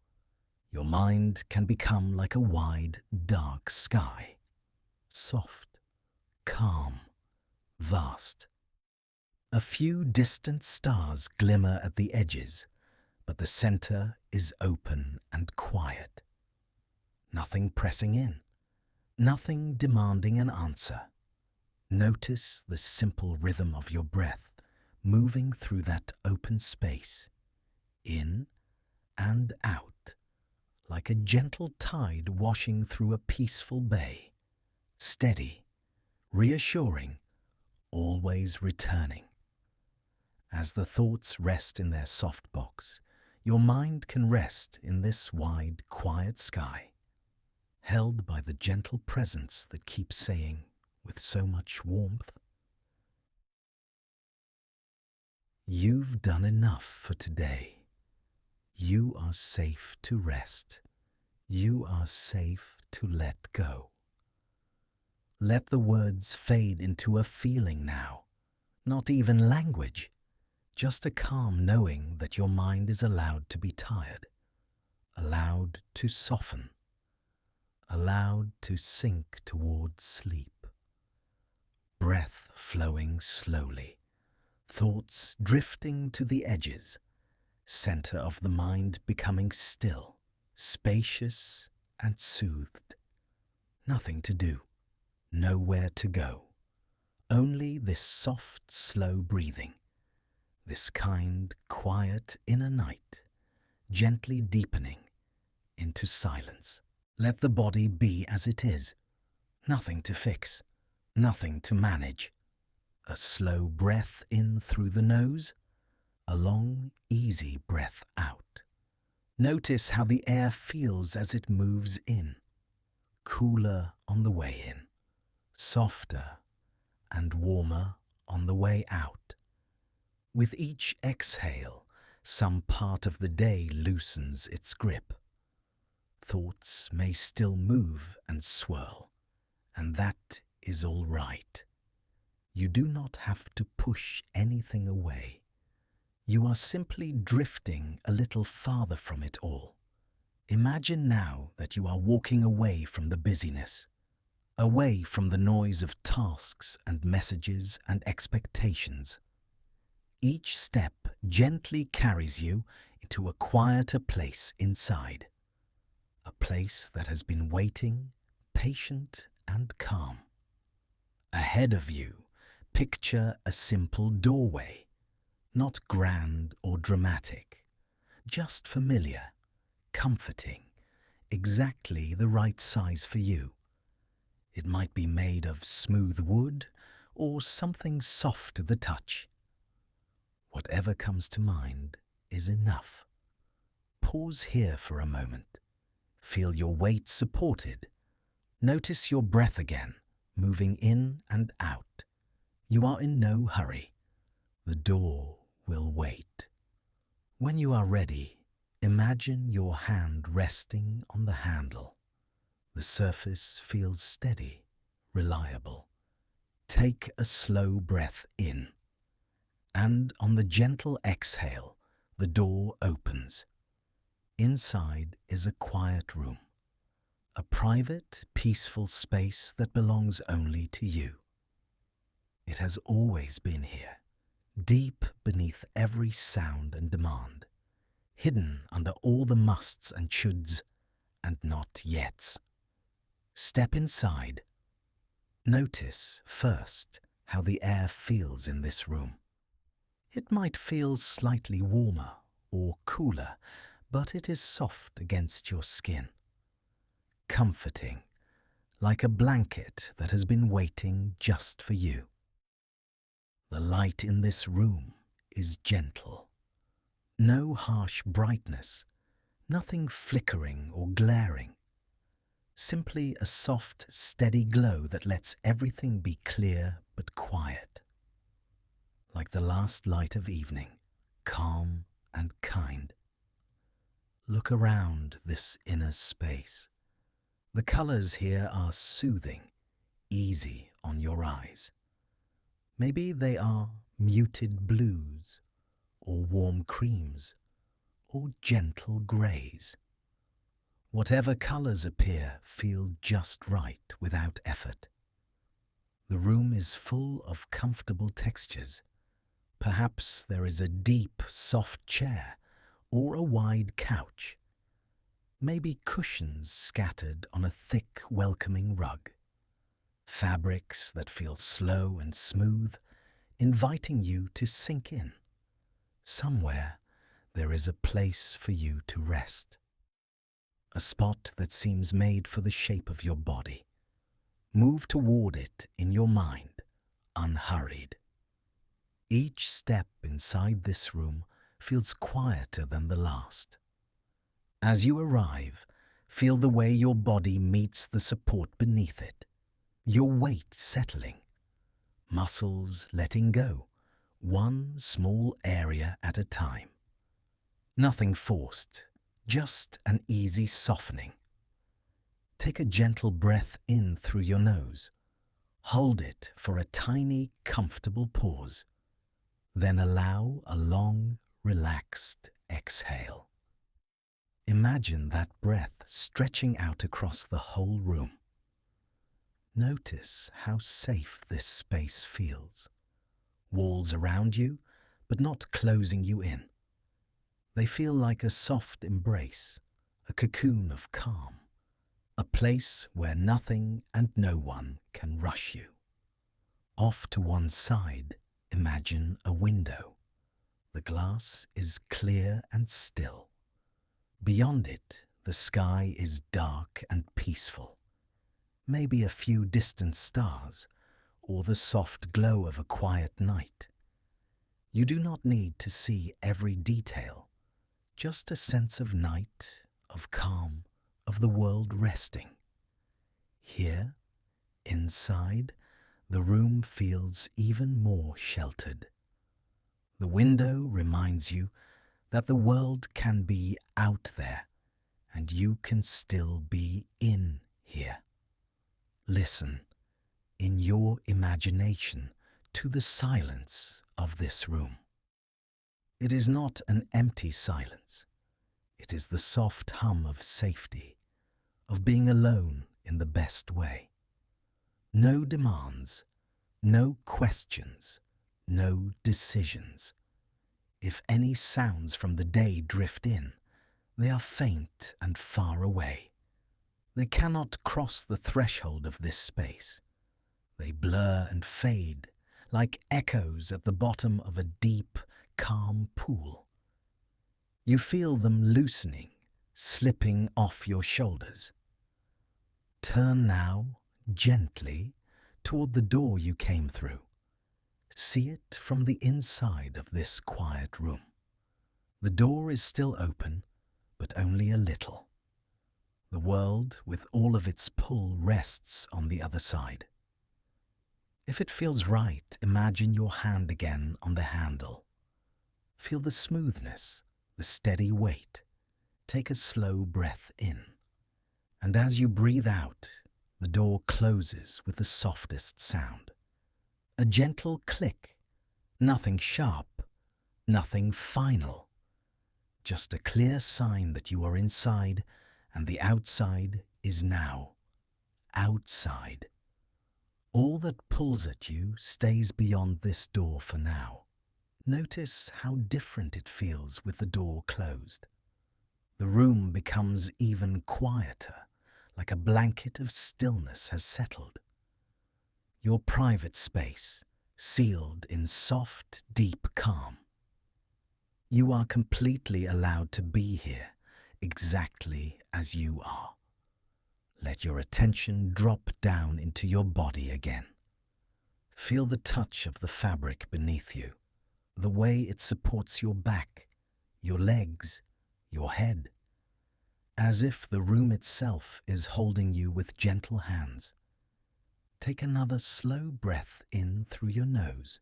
[SPEAKER 1] Your mind can become like a wide, dark sky. Soft, calm, vast. A few distant stars glimmer at the edges, but the center is open and quiet. Nothing pressing in, nothing demanding an answer. Notice the simple rhythm of your breath moving through that open space, in and out, like a gentle tide washing through a peaceful bay, steady, reassuring, always returning. As the thoughts rest in their soft box, your mind can rest in this wide, quiet sky, held by the gentle presence that keeps saying, with so much warmth, you've done enough for today. You are safe to rest. You are safe to let go. Let the words fade into a feeling now, not even language, just a calm knowing that your mind is allowed to be tired, allowed to soften, allowed to sink towards sleep. Breath flowing slowly, thoughts drifting to the edges, center of the mind becoming still, spacious and soothed. Nothing to do, nowhere to go. Only this soft, slow breathing, this kind, quiet inner night, gently deepening into silence. Let the body be as it is, nothing to fix, nothing to manage. A slow breath in through the nose, a long, easy breath out. Notice how the air feels as it moves in, cooler on the way in, softer and warmer on the way out. With each exhale, some part of the day loosens its grip. Thoughts may still move and swirl, and that is all right. You do not have to push anything away. You are simply drifting a little farther from it all. Imagine now that you are walking away from the busyness, away from the noise of tasks and messages and expectations. Each step gently carries you into a quieter place inside, a place that has been waiting, patient and calm. Ahead of you, picture a simple doorway, not grand or dramatic, just familiar, comforting, exactly the right size for you. It might be made of smooth wood or something soft to the touch. Whatever comes to mind is enough. Pause here for a moment. Feel your weight supported. Notice your breath again, moving in and out. You are in no hurry. The door will wait. When you are ready, imagine your hand resting on the handle. The surface feels steady, reliable. Take a slow breath in, and on the gentle exhale, the door opens. Inside is a quiet room, a private, peaceful space that belongs only to you. It has always been here, deep beneath every sound and demand, hidden under all the musts and shoulds and not yets. Step inside. Notice first how the air feels in this room. It might feel slightly warmer or cooler, but it is soft against your skin. Comforting, like a blanket that has been waiting just for you. The light in this room is gentle. No harsh brightness, nothing flickering or glaring. Simply a soft, steady glow that lets everything be clear but quiet. Like the last light of evening, calm and kind. Look around this inner space. The colors here are soothing, easy on your eyes. Maybe they are muted blues, or warm creams, or gentle greys. Whatever colors appear feel just right without effort. The room is full of comfortable textures. Perhaps there is a deep, soft chair or a wide couch. Maybe cushions scattered on a thick, welcoming rug. Fabrics that feel slow and smooth, inviting you to sink in. Somewhere there is a place for you to rest. A spot that seems made for the shape of your body. Move toward it in your mind, unhurried. Each step inside this room feels quieter than the last. As you arrive, feel the way your body meets the support beneath it, your weight settling, muscles letting go, one small area at a time. Nothing forced, just an easy softening. Take a gentle breath in through your nose. Hold it for a tiny, comfortable pause. Then allow a long, relaxed exhale. Imagine that breath stretching out across the whole room. Notice how safe this space feels. Walls around you, but not closing you in. They feel like a soft embrace, a cocoon of calm, a place where nothing and no one can rush you. Off to one side, imagine a window. The glass is clear and still. Beyond it, the sky is dark and peaceful. Maybe a few distant stars, or the soft glow of a quiet night. You do not need to see every detail, just a sense of night, of calm, of the world resting. Here, inside, the room feels even more sheltered. The window reminds you that the world can be out there, and you can still be in here. Listen, in your imagination, to the silence of this room. It is not an empty silence. It is the soft hum of safety, of being alone in the best way. No demands, no questions, no decisions. If any sounds from the day drift in, they are faint and far away. They cannot cross the threshold of this space. They blur and fade like echoes at the bottom of a deep, calm pool. You feel them loosening, slipping off your shoulders. Turn now, gently, toward the door you came through. See it from the inside of this quiet room. The door is still open, but only a little. The world, with all of its pull, rests on the other side. If it feels right, imagine your hand again on the handle. Feel the smoothness, the steady weight. Take a slow breath in. And as you breathe out, the door closes with the softest sound. A gentle click, nothing sharp, nothing final. Just a clear sign that you are inside and the outside is now outside. All that pulls at you stays beyond this door for now. Notice how different it feels with the door closed. The room becomes even quieter, like a blanket of stillness has settled. Your private space, sealed in soft, deep calm. You are completely allowed to be here, exactly as you are. Let your attention drop down into your body again. Feel the touch of the fabric beneath you, the way it supports your back, your legs, your head, as if the room itself is holding you with gentle hands. Take another slow breath in through your nose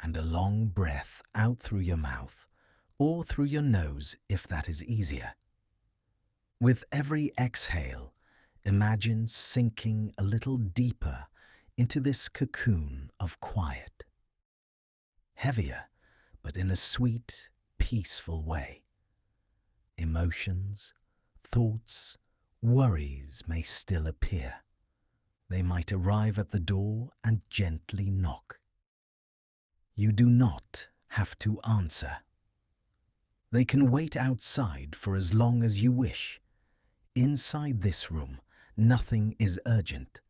[SPEAKER 1] and a long breath out through your mouth or through your nose if that is easier. With every exhale, imagine sinking a little deeper into this cocoon of quiet. Heavier, but in a sweet, peaceful way. Emotions, thoughts, worries may still appear. They might arrive at the door and gently knock. You do not have to answer. They can wait outside for as long as you wish. Inside this room, nothing is urgent.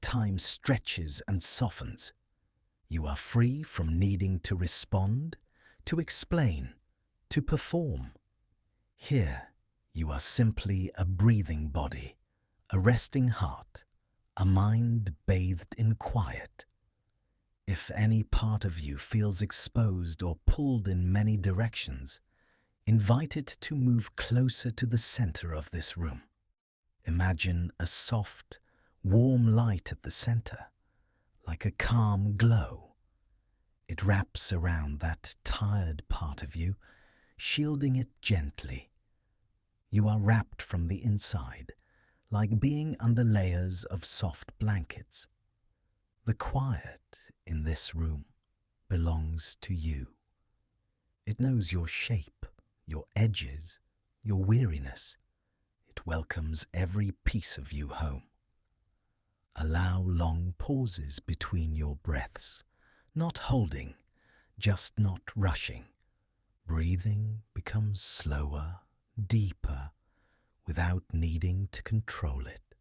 [SPEAKER 1] Time stretches and softens. You are free from needing to respond, to explain, to perform. Here, you are simply a breathing body, a resting heart, a mind bathed in quiet. If any part of you feels exposed or pulled in many directions, invite it to move closer to the center of this room. Imagine a soft, warm light at the center, like a calm glow. It wraps around that tired part of you, shielding it gently. You are wrapped from the inside, like being under layers of soft blankets. The quiet in this room belongs to you. It knows your shape, your edges, your weariness. It welcomes every piece of you home. Allow long pauses between your breaths, not holding, just not rushing. Breathing becomes slower, deeper, without needing to control it.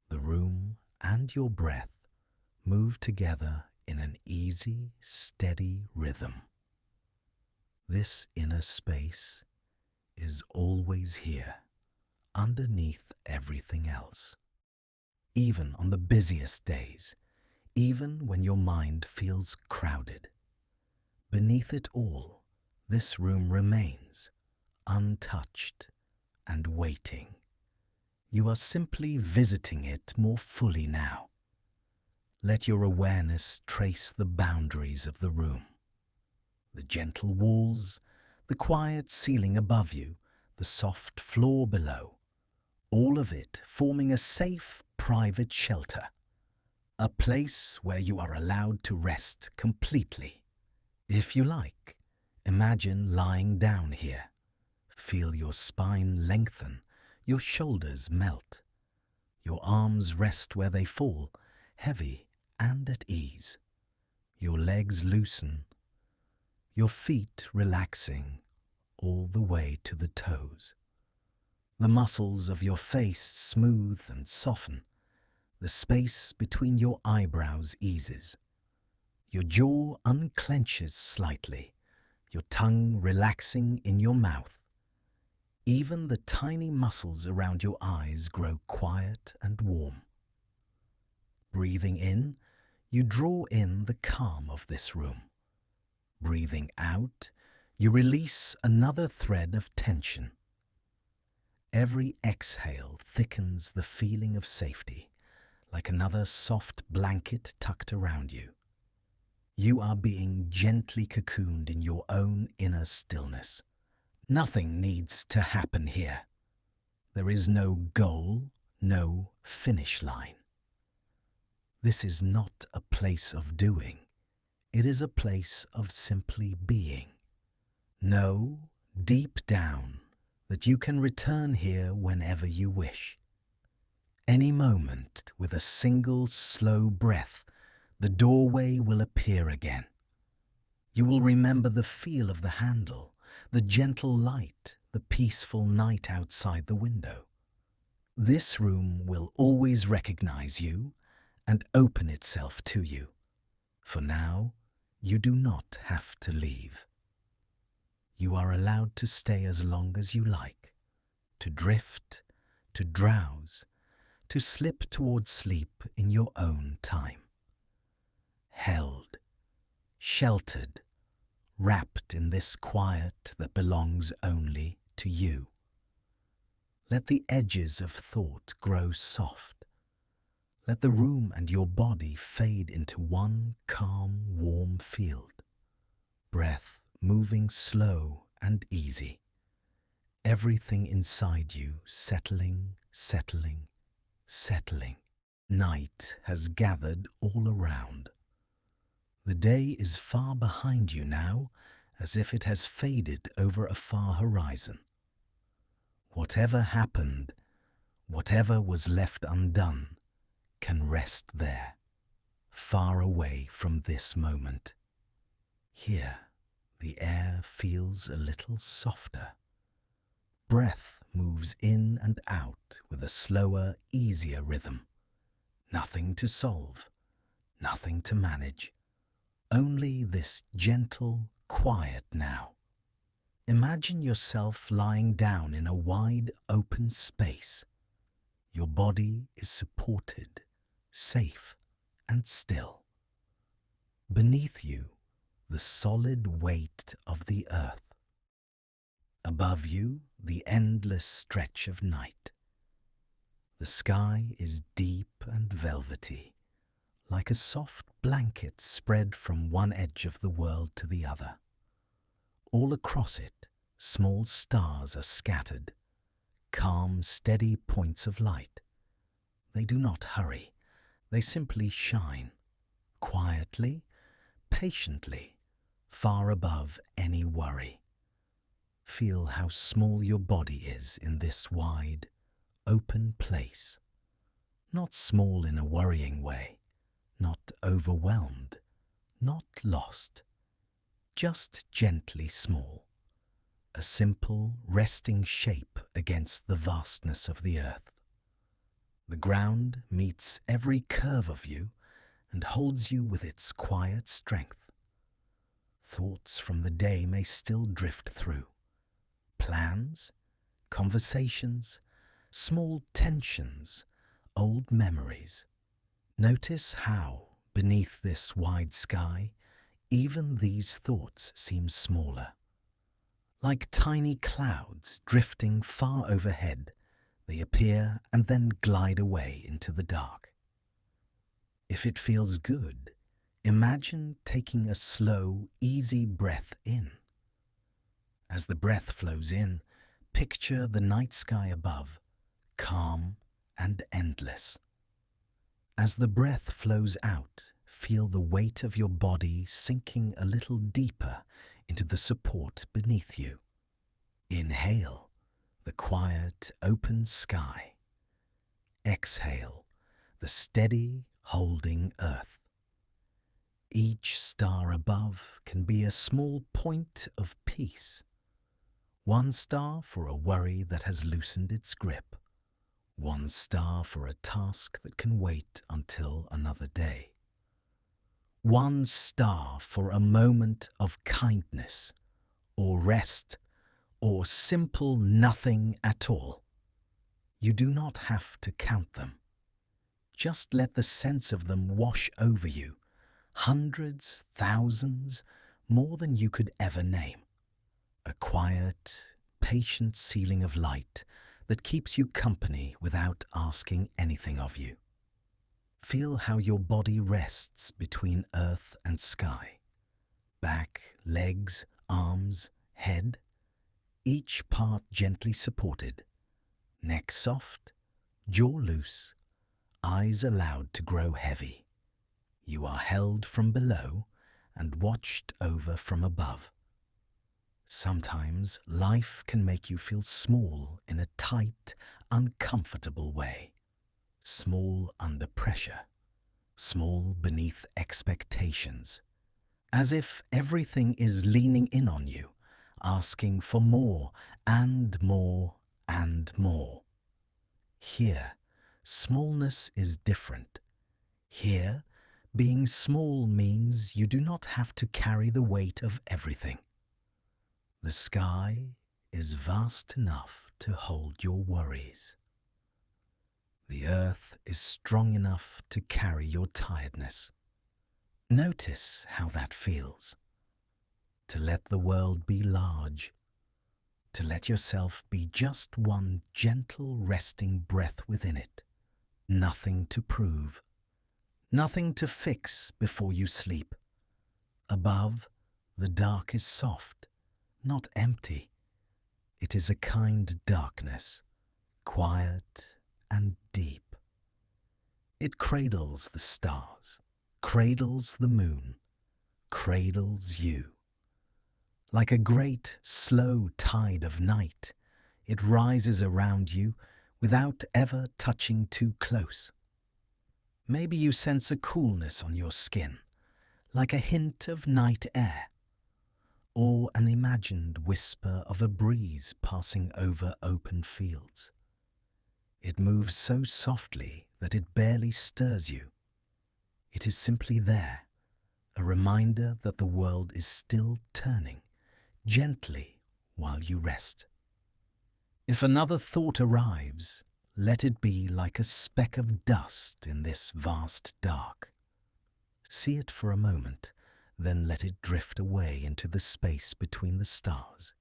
[SPEAKER 1] The room and your breath move together in an easy, steady rhythm. This inner space is always here, underneath everything else. Even on the busiest days, even when your mind feels crowded. Beneath it all, this room remains, untouched and waiting. You are simply visiting it more fully now. Let your awareness trace the boundaries of the room. The gentle walls, the quiet ceiling above you, the soft floor below. All of it forming a safe, private shelter. A place where you are allowed to rest completely. If you like, imagine lying down here. Feel your spine lengthen, your shoulders melt. Your arms rest where they fall, heavy and at ease. Your legs loosen, your feet relaxing all the way to the toes. The muscles of your face smooth and soften. The space between your eyebrows eases. Your jaw unclenches slightly, your tongue relaxing in your mouth. Even the tiny muscles around your eyes grow quiet and warm. Breathing in, You draw in the calm of this room. Breathing out, you release another thread of tension. Every exhale thickens the feeling of safety, like another soft blanket tucked around you. You are being gently cocooned in your own inner stillness. Nothing needs to happen here. There is no goal, no finish line. This is not a place of doing. It is a place of simply being. Know, deep down, that you can return here whenever you wish. Any moment, with a single slow breath, the doorway will appear again. You will remember the feel of the handle, the gentle light, the peaceful night outside the window. This room will always recognize you and open itself to you. For now, you do not have to leave. You are allowed to stay as long as you like, to drift, to drowse, to slip towards sleep in your own time. Held, sheltered, wrapped in this quiet that belongs only to you. Let the edges of thought grow soft. Let the room and your body fade into one calm, warm field. Breath moving slow and easy. Everything inside you settling, settling, settling. Night has gathered all around. The day is far behind you now, as if it has faded over a far horizon. Whatever happened, whatever was left undone, can rest there, far away from this moment. Here, the air feels a little softer. Breath moves in and out with a slower, easier rhythm. Nothing to solve, nothing to manage. Only this gentle quiet now. Imagine yourself lying down in a wide, open space. Your body is supported, safe, and still. Beneath you, the solid weight of the earth. Above you, the endless stretch of night. The sky is deep and velvety, like a soft blanket spread from one edge of the world to the other. All across it, small stars are scattered, calm, steady points of light. They do not hurry, they simply shine, quietly, patiently, far above any worry. Feel how small your body is in this wide, open place. Not small in a worrying way, not overwhelmed, not lost, just gently small. A simple, resting shape against the vastness of the earth. The ground meets every curve of you and holds you with its quiet strength. Thoughts from the day may still drift through. Plans, conversations, small tensions, old memories. Notice how, beneath this wide sky, even these thoughts seem smaller. Like tiny clouds drifting far overhead, they appear and then glide away into the dark. If it feels good, imagine taking a slow, easy breath in. As the breath flows in, picture the night sky above, calm and endless. As the breath flows out, feel the weight of your body sinking a little deeper into the support beneath you. Inhale, the quiet, open sky. Exhale, the steady, holding earth. Each star above can be a small point of peace. One star for a worry that has loosened its grip. One star for a task that can wait until another day. One star for a moment of kindness, or rest, or simple nothing at all. You do not have to count them. Just let the sense of them wash over you hundreds, thousands, more than you could ever name. A quiet, patient ceiling of light that keeps you company without asking anything of you. Feel how your body rests between earth and sky. Back, legs, arms, head, each part gently supported. Neck soft, jaw loose, eyes allowed to grow heavy. You are held from below and watched over from above. Sometimes life can make you feel small in a tight, uncomfortable way. Small under pressure, small beneath expectations. As if everything is leaning in on you, asking for more and more and more. Here, smallness is different. Here, being small means you do not have to carry the weight of everything. The sky is vast enough to hold your worries. The earth is strong enough to carry your tiredness. Notice how that feels. To let the world be large. To let yourself be just one gentle resting breath within it. Nothing to prove. Nothing to fix before you sleep. Above, the dark is soft, not empty. It is a kind darkness, quiet and deep. It cradles the stars, cradles the moon, cradles you. Like a great, slow tide of night, it rises around you without ever touching too close. Maybe you sense a coolness on your skin, like a hint of night air, or an imagined whisper of a breeze passing over open fields. It moves so softly that it barely stirs you. It is simply there, a reminder that the world is still turning, gently while you rest. If another thought arrives, let it be like a speck of dust in this vast dark. See it for a moment, then let it drift away into the space between the stars.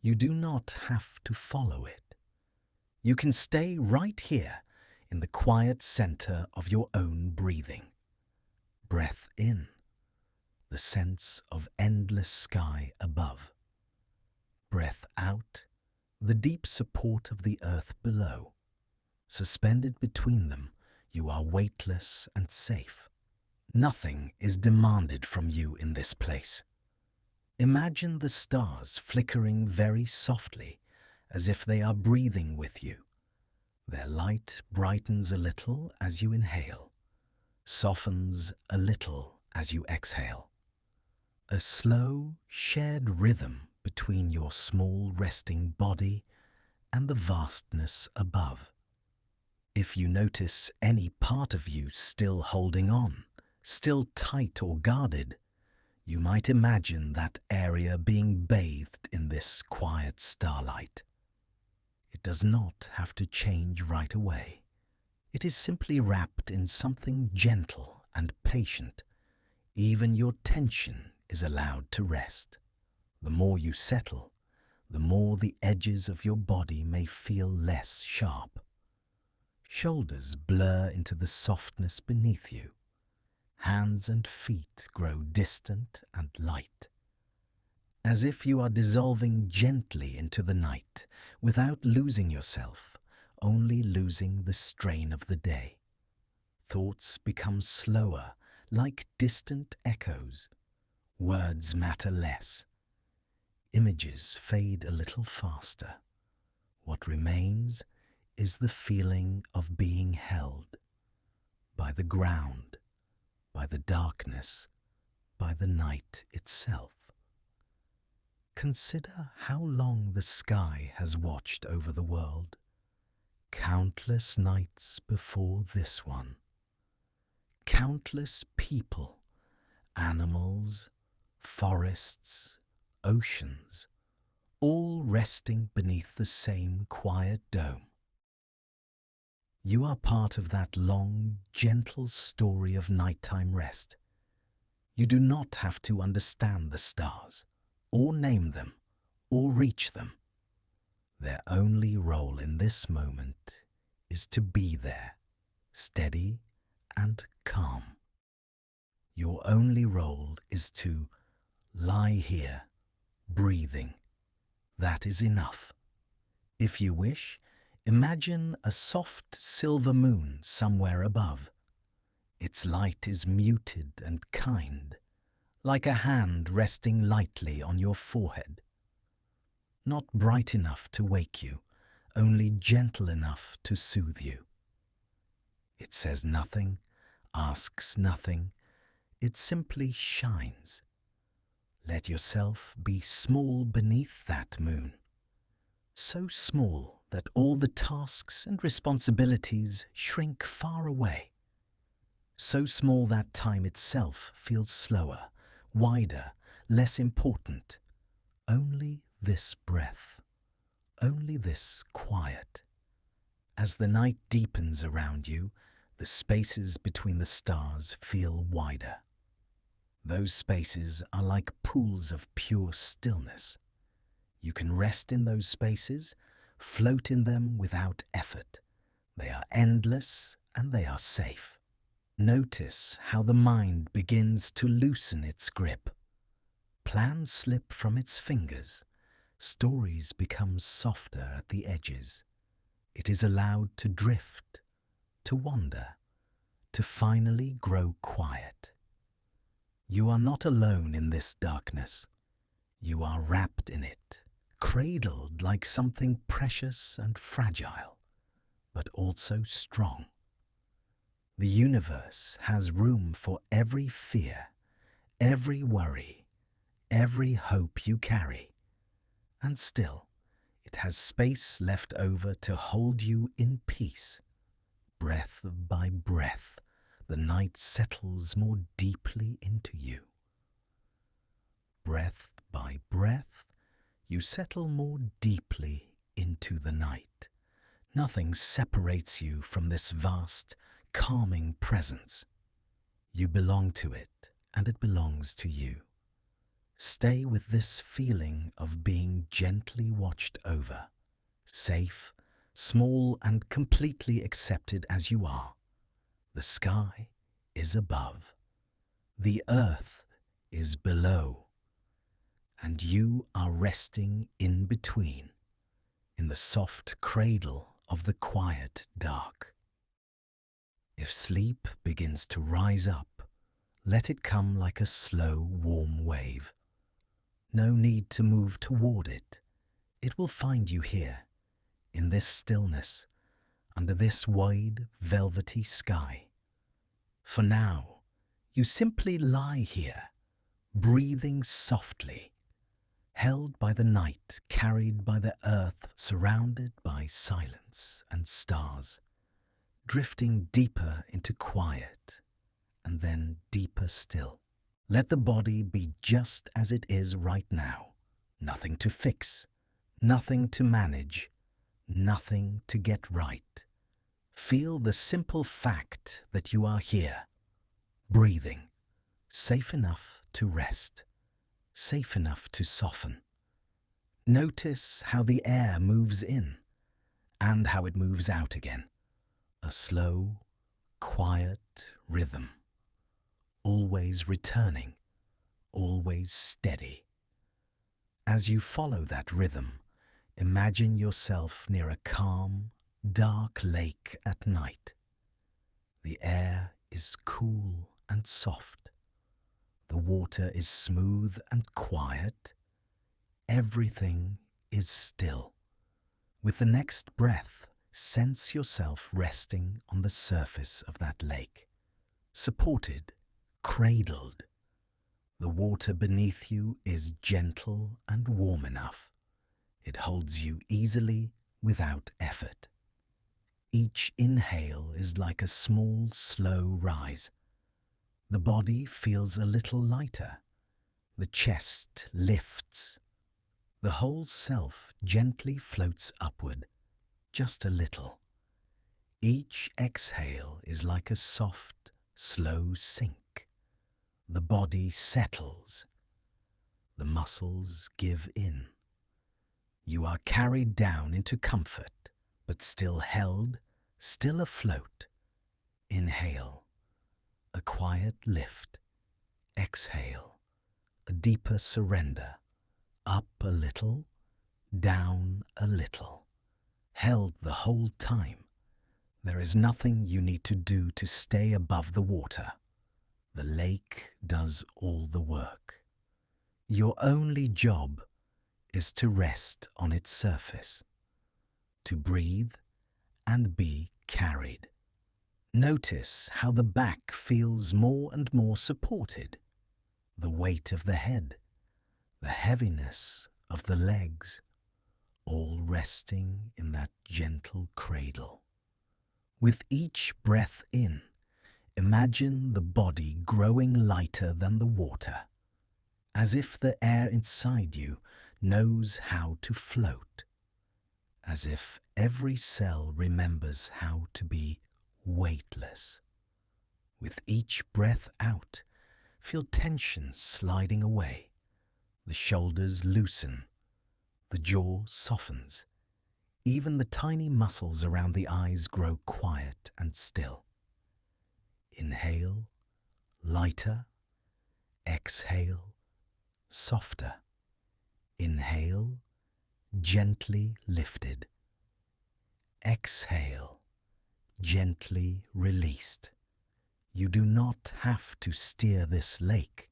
[SPEAKER 1] You do not have to follow it. You can stay right here in the quiet center of your own breathing. Breath in, the sense of endless sky above. Breath out, the deep support of the earth below. Suspended between them, you are weightless and safe. Nothing is demanded from you in this place. Imagine the stars flickering very softly, as if they are breathing with you. Their light brightens a little as you inhale, softens a little as you exhale. A slow, shared rhythm between your small resting body and the vastness above. If you notice any part of you still holding on, still tight or guarded, you might imagine that area being bathed in this quiet starlight. It does not have to change right away. It is simply wrapped in something gentle and patient. Even your tension is allowed to rest. The more you settle, the more the edges of your body may feel less sharp. Shoulders blur into the softness beneath you. Hands and feet grow distant and light. As if you are dissolving gently into the night without losing yourself, only losing the strain of the day. Thoughts become slower, like distant echoes. Words matter less. Images fade a little faster. What remains is the feeling of being held by the ground, by the darkness, by the night itself. Consider how long the sky has watched over the world. Countless nights before this one. Countless people, animals, forests, oceans, all resting beneath the same quiet dome. You are part of that long, gentle story of nighttime rest. You do not have to understand the stars, or name them, or reach them. Their only role in this moment is to be there, steady and calm. Your only role is to lie here, breathing. That is enough. If you wish, imagine a soft silver moon somewhere above. Its light is muted and kind, like a hand resting lightly on your forehead. Not bright enough to wake you, only gentle enough to soothe you. It says nothing, asks nothing, it simply shines. Let yourself be small beneath that moon, so small that all the tasks and responsibilities shrink far away, so small that time itself feels slower, wider, less important. Only this breath, only this quiet. As the night deepens around you, the spaces between the stars feel wider. Those spaces are like pools of pure stillness. You can rest in those spaces, float in them without effort. They are endless and they are safe. Notice how the mind begins to loosen its grip. Plans slip from its fingers. Stories become softer at the edges. It is allowed to drift, to wander, to finally grow quiet. You are not alone in this darkness. You are wrapped in it, cradled like something precious and fragile, but also strong. The universe has room for every fear, every worry, every hope you carry, and still it has space left over to hold you in peace. Breath by breath, the night settles more deeply into you. Breath by breath, you settle more deeply into the night. Nothing separates you from this vast, calming presence. You belong to it, and it belongs to you. Stay with this feeling of being gently watched over, safe, small and completely accepted as you are. The sky is above, the earth is below, and you are resting in between, in the soft cradle of the quiet dark. If sleep begins to rise up, let it come like a slow, warm wave. No need to move toward it. It will find you here, in this stillness, under this wide, velvety sky. For now, you simply lie here, breathing softly, held by the night, carried by the earth, surrounded by silence and stars, drifting deeper into quiet, and then deeper still. Let the body be just as it is right now. Nothing to fix, nothing to manage, nothing to get right. Feel the simple fact that you are here, breathing, safe enough to rest, safe enough to soften. Notice how the air moves in and how it moves out again. A slow, quiet rhythm, always returning, always steady. As you follow that rhythm, imagine yourself near a calm, dark lake at night. The air is cool and soft. The water is smooth and quiet. Everything is still. With the next breath, sense yourself resting on the surface of that lake, supported, cradled. The water beneath you is gentle and warm enough. It holds you easily without effort. Each inhale is like a small, slow rise. The body feels a little lighter. The chest lifts. The whole self gently floats upward, just a little. Each exhale is like a soft, slow sink. The body settles. The muscles give in. You are carried down into comfort, but still held, still afloat. Inhale, a quiet lift. Exhale, a deeper surrender. Up a little, down a little. Held the whole time. There is nothing you need to do to stay above the water. The lake does all the work. Your only job is to rest on its surface, to breathe and be carried. Notice how the back feels more and more supported, the weight of the head, the heaviness of the legs, all resting in that gentle cradle. With each breath in, imagine the body growing lighter than the water, as if the air inside you knows how to float, as if every cell remembers how to be weightless. With each breath out, feel tension sliding away. The shoulders loosen, the jaw softens. Even the tiny muscles around the eyes grow quiet and still. Inhale, lighter. Exhale, softer. Inhale, gently lifted. Exhale, gently released. You do not have to steer this lake.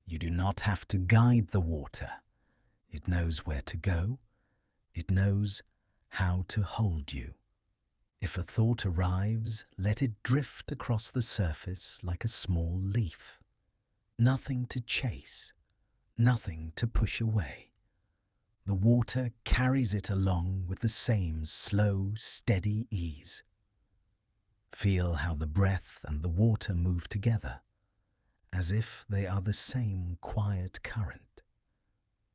[SPEAKER 1] You do not have to guide the water. It knows where to go. It knows how to hold you. If a thought arrives, let it drift across the surface like a small leaf. Nothing to chase, nothing to push away. The water carries it along with the same slow, steady ease. Feel how the breath and the water move together, as if they are the same quiet current.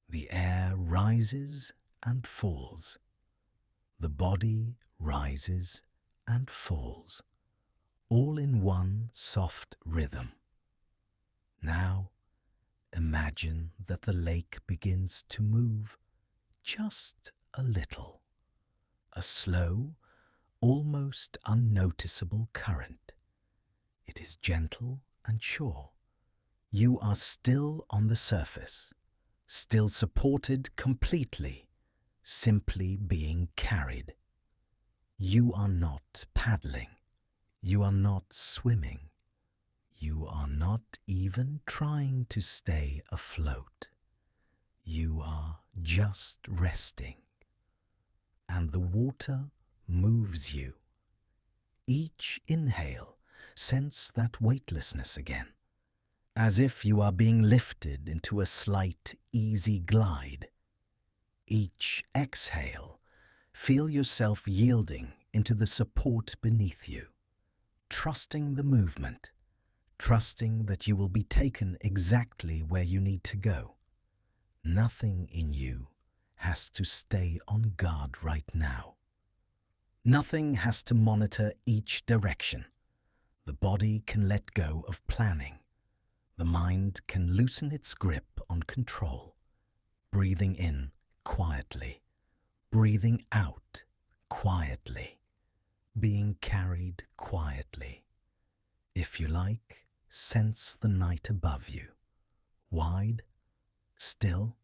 [SPEAKER 1] The air rises and falls. The body rises and falls, all in one soft rhythm. Now, imagine that the lake begins to move just a little, a slow, almost unnoticeable current. It is gentle and sure. You are still on the surface, still supported completely, simply being carried. You are not paddling. You are not swimming. You are not even trying to stay afloat. You are just resting. And the water moves you. Each inhale, sense that weightlessness again, as if you are being lifted into a slight, easy glide. Each exhale, feel yourself yielding into the support beneath you, trusting the movement, trusting that you will be taken exactly where you need to go. Nothing in you has to stay on guard right now. Nothing has to monitor each direction. The body can let go of planning. The mind can loosen its grip on control, breathing in quietly, breathing out quietly, being carried quietly. If you like, sense the night above you, wide, still,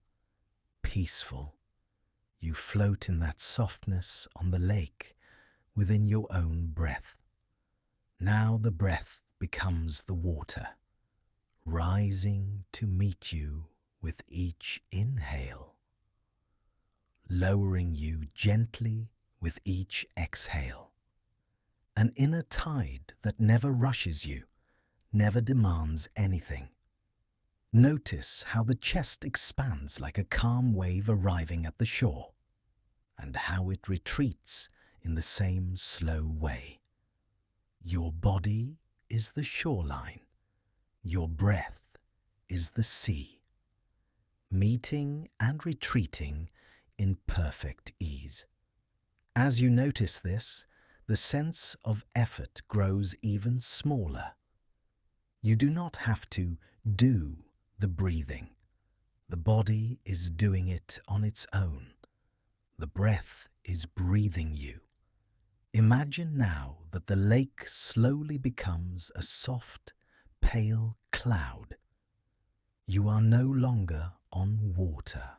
[SPEAKER 1] peaceful. You float in that softness on the lake within your own breath. Now the breath becomes the water, rising to meet you with each inhale, lowering you gently with each exhale. An inner tide that never rushes you, never demands anything. Notice how the chest expands like a calm wave arriving at the shore, and how it retreats in the same slow way. Your body is the shoreline. Your breath is the sea, meeting and retreating in perfect ease. As you notice this, the sense of effort grows even smaller. You do not have to do the breathing. The body is doing it on its own. The breath is breathing you. Imagine now that the lake slowly becomes a soft, pale cloud. You are no longer on water.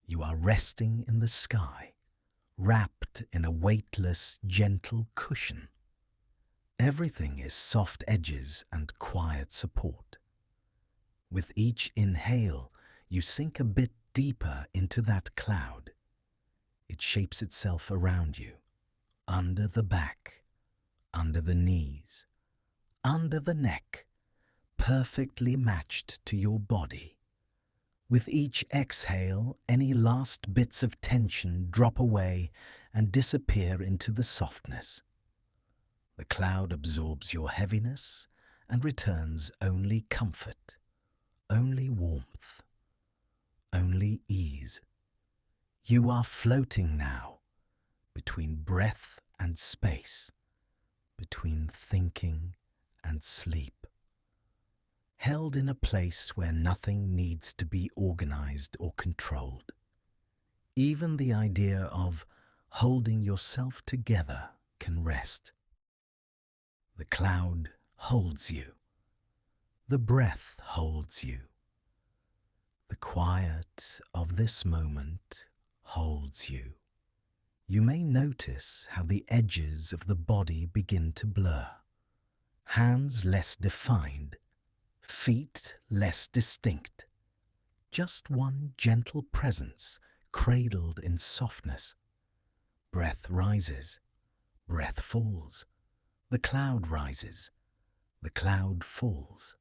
[SPEAKER 1] You are resting in the sky, wrapped in a weightless, gentle cushion. Everything is soft edges and quiet support. With each inhale, you sink a bit deeper into that cloud. It shapes itself around you, under the back, under the knees, under the neck, perfectly matched to your body. With each exhale, any last bits of tension drop away and disappear into the softness. The cloud absorbs your heaviness and returns only comfort, only warmth, only ease. You are floating now between breath and space, between thinking and sleep, held in a place where nothing needs to be organized or controlled. Even the idea of holding yourself together can rest. The cloud holds you. The breath holds you. The quiet of this moment holds you. You may notice how the edges of the body begin to blur. Hands less defined, feet less distinct. Just one gentle presence cradled in softness. Breath rises, breath falls. The cloud rises, the cloud falls.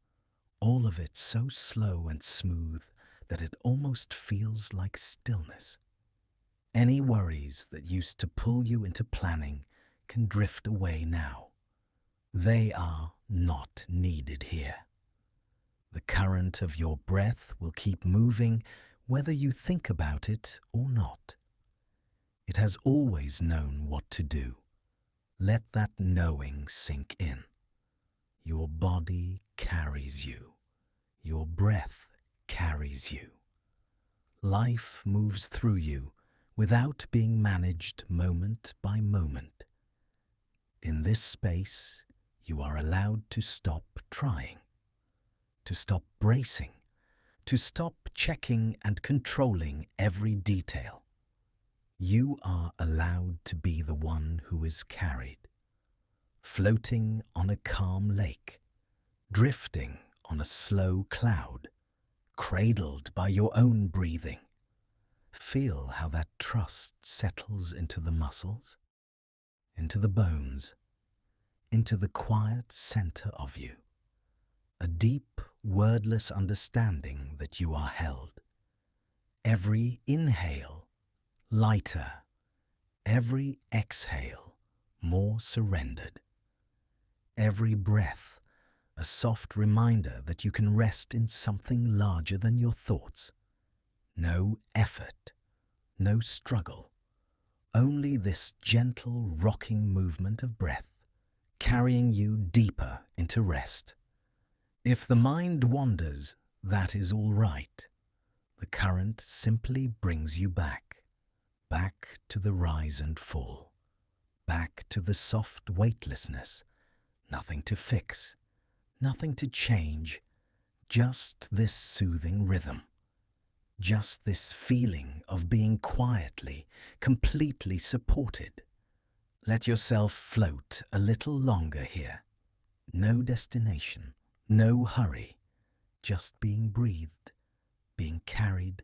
[SPEAKER 1] All of it so slow and smooth that it almost feels like stillness. Any worries that used to pull you into planning can drift away now. They are not needed here. The current of your breath will keep moving whether you think about it or not. It has always known what to do. Let that knowing sink in. Your body carries you. Your breath carries you. Life moves through you without being managed moment by moment. In this space, you are allowed to stop trying, to stop bracing, to stop checking and controlling every detail. You are allowed to be the one who is carried, floating on a calm lake, drifting on a slow cloud, cradled by your own breathing. Feel how that trust settles into the muscles, into the bones, into the quiet center of you. A deep, wordless understanding that you are held. Every inhale, lighter. Every exhale, more surrendered. Every breath, a soft reminder that you can rest in something larger than your thoughts. No effort, no struggle, only this gentle rocking movement of breath, carrying you deeper into rest. If the mind wanders, that is all right. The current simply brings you back to the rise and fall, back to the soft weightlessness, nothing to fix, nothing to change, just this soothing rhythm, just this feeling of being quietly, completely supported. Let yourself float a little longer here. No destination, no hurry, just being breathed, being carried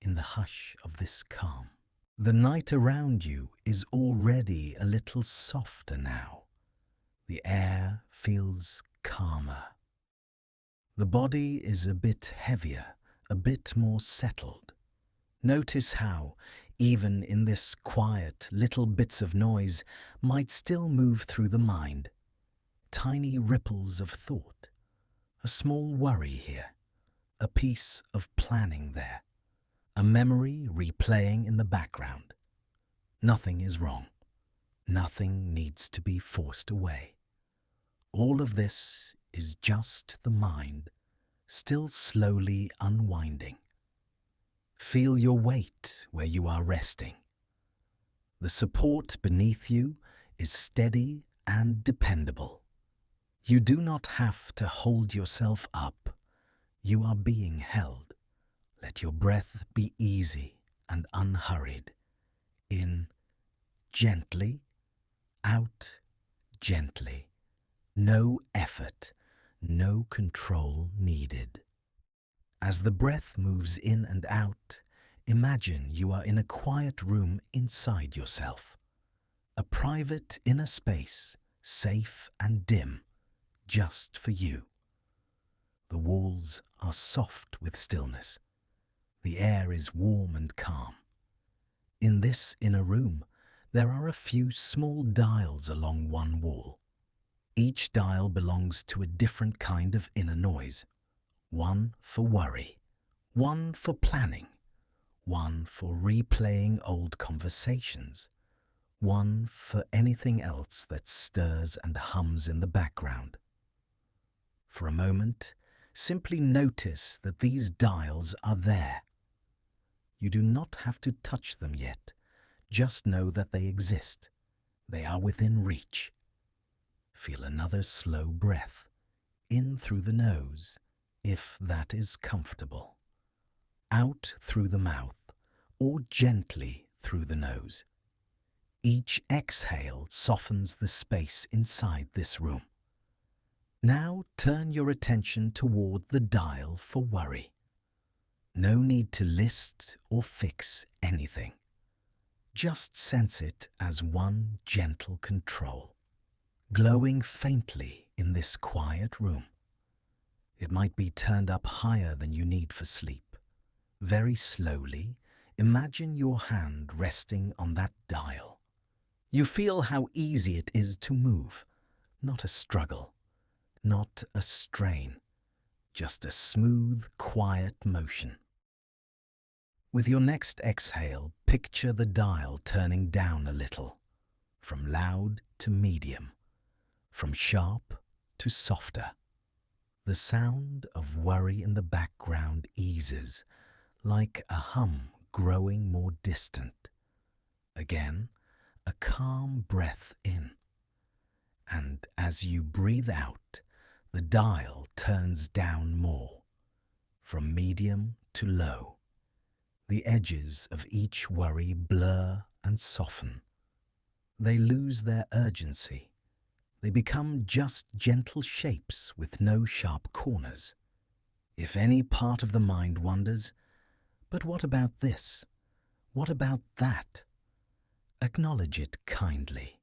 [SPEAKER 1] in the hush of this calm. The night around you is already a little softer now. The air feels calmer. The body is a bit heavier, a bit more settled. Notice how, even in this quiet, little bits of noise might still move through the mind. Tiny ripples of thought. A small worry here, a piece of planning there. A memory replaying in the background. Nothing is wrong. Nothing needs to be forced away. All of this is just the mind, still slowly unwinding. Feel your weight where you are resting. The support beneath you is steady and dependable. You do not have to hold yourself up. You are being held. Let your breath be easy and unhurried. In gently, out gently. No effort, no control needed. As the breath moves in and out, imagine you are in a quiet room inside yourself. A private inner space, safe and dim, just for you. The walls are soft with stillness. The air is warm and calm. In this inner room, there are a few small dials along one wall. Each dial belongs to a different kind of inner noise. One for worry, one for planning, one for replaying old conversations, one for anything else that stirs and hums in the background. For a moment, simply notice that these dials are there. You do not have to touch them yet. Just know that they exist. They are within reach. Feel another slow breath, in through the nose, if that is comfortable. Out through the mouth, or gently through the nose. Each exhale softens the space inside this room. Now turn your attention toward the dial for worry. No need to list or fix anything. Just sense it as one gentle control, glowing faintly in this quiet room. It might be turned up higher than you need for sleep. Very slowly, imagine your hand resting on that dial. You feel how easy it is to move, not a struggle, not a strain, just a smooth, quiet motion. With your next exhale, picture the dial turning down a little, from loud to medium, from sharp to softer. The sound of worry in the background eases, like a hum growing more distant. Again, a calm breath in. And as you breathe out, the dial turns down more, from medium to low. The edges of each worry blur and soften. They lose their urgency. They become just gentle shapes with no sharp corners. If any part of the mind wonders, but what about this? What about that? Acknowledge it kindly.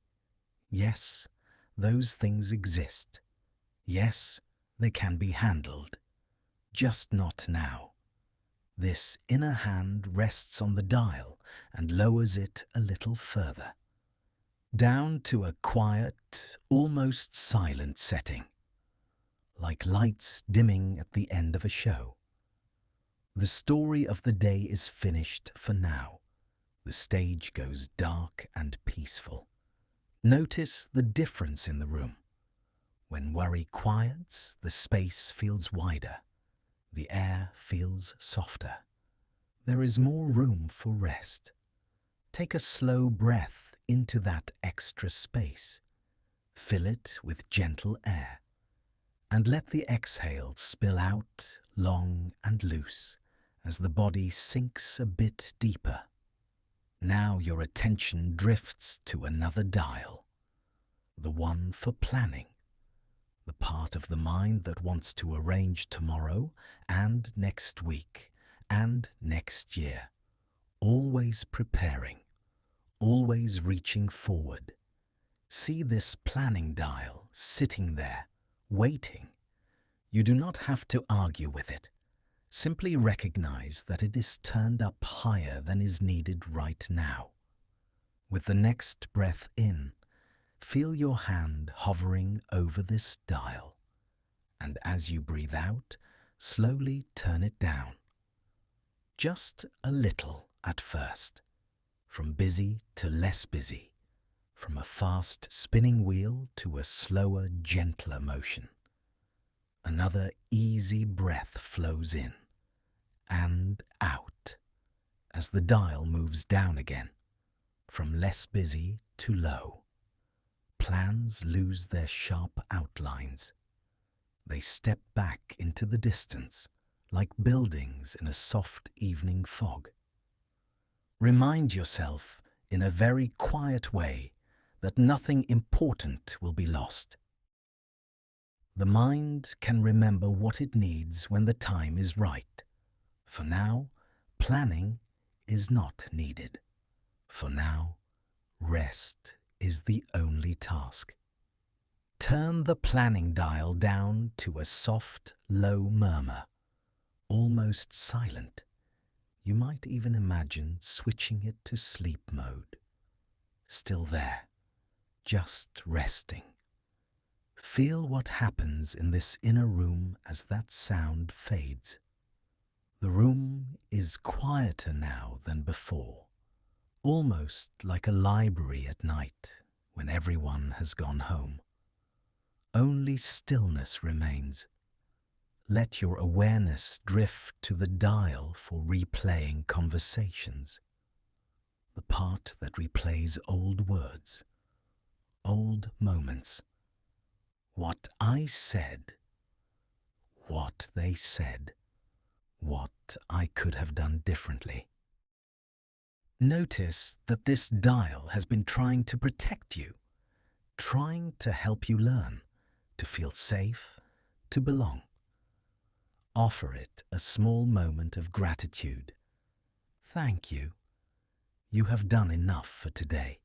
[SPEAKER 1] Yes, those things exist. Yes, they can be handled. Just not now. This inner hand rests on the dial and lowers it a little further, down to a quiet, almost silent setting, like lights dimming at the end of a show. The story of the day is finished for now. The stage goes dark and peaceful. Notice the difference in the room. When worry quiets, the space feels wider. The air feels softer. There is more room for rest. Take a slow breath into that extra space. Fill it with gentle air. And let the exhale spill out long and loose as the body sinks a bit deeper. Now your attention drifts to another dial, the one for planning. The part of the mind that wants to arrange tomorrow and next week and next year, always preparing, always reaching forward. See this planning dial sitting there, waiting. You do not have to argue with it. Simply recognize that it is turned up higher than is needed right now. With the next breath in, feel your hand hovering over this dial, and as you breathe out, slowly turn it down. Just a little at first, from busy to less busy, from a fast spinning wheel to a slower, gentler motion. Another easy breath flows in and out as the dial moves down again, from less busy to low. Plans lose their sharp outlines. They step back into the distance, like buildings in a soft evening fog. Remind yourself, in a very quiet way, that nothing important will be lost. The mind can remember what it needs when the time is right. For now, planning is not needed. For now, rest is the only task. Turn the planning dial down to a soft, low murmur, almost silent. You might even imagine switching it to sleep mode. Still there, just resting. Feel what happens in this inner room as that sound fades. The room is quieter now than before, almost like a library at night when everyone has gone home. Only stillness remains. Let your awareness drift to the dial for replaying conversations, the part that replays old words, old moments. What I said, what they said, what I could have done differently. Notice that this dial has been trying to protect you, trying to help you learn, to feel safe, to belong. Offer it a small moment of gratitude. Thank you. You have done enough for today.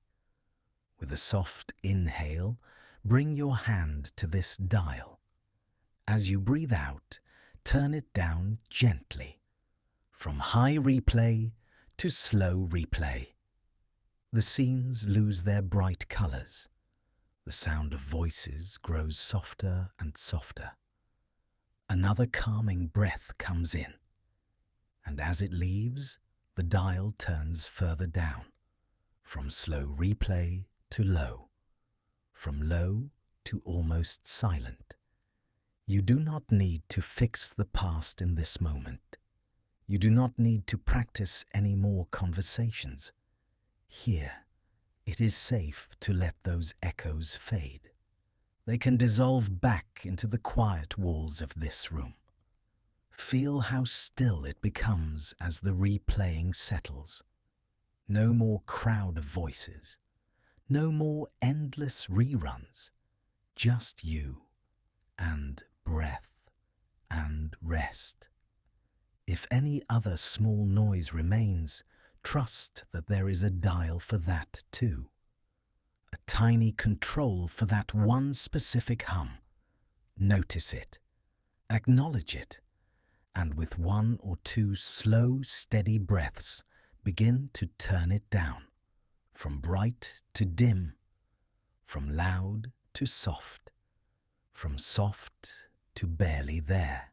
[SPEAKER 1] With a soft inhale, bring your hand to this dial. As you breathe out, turn it down gently, from high replay to slow replay. The scenes lose their bright colors. The sound of voices grows softer and softer. Another calming breath comes in, and as it leaves, the dial turns further down, from slow replay to low, from low to almost silent. You do not need to fix the past in this moment. You do not need to practice any more conversations. Here, it is safe to let those echoes fade. They can dissolve back into the quiet walls of this room. Feel how still it becomes as the replaying settles. No more crowd of voices. No more endless reruns. Just you and breath and rest. If any other small noise remains, trust that there is a dial for that too. A tiny control for that one specific hum. Notice it, acknowledge it, and with one or two slow, steady breaths, begin to turn it down, from bright to dim, from loud to soft, from soft to barely there,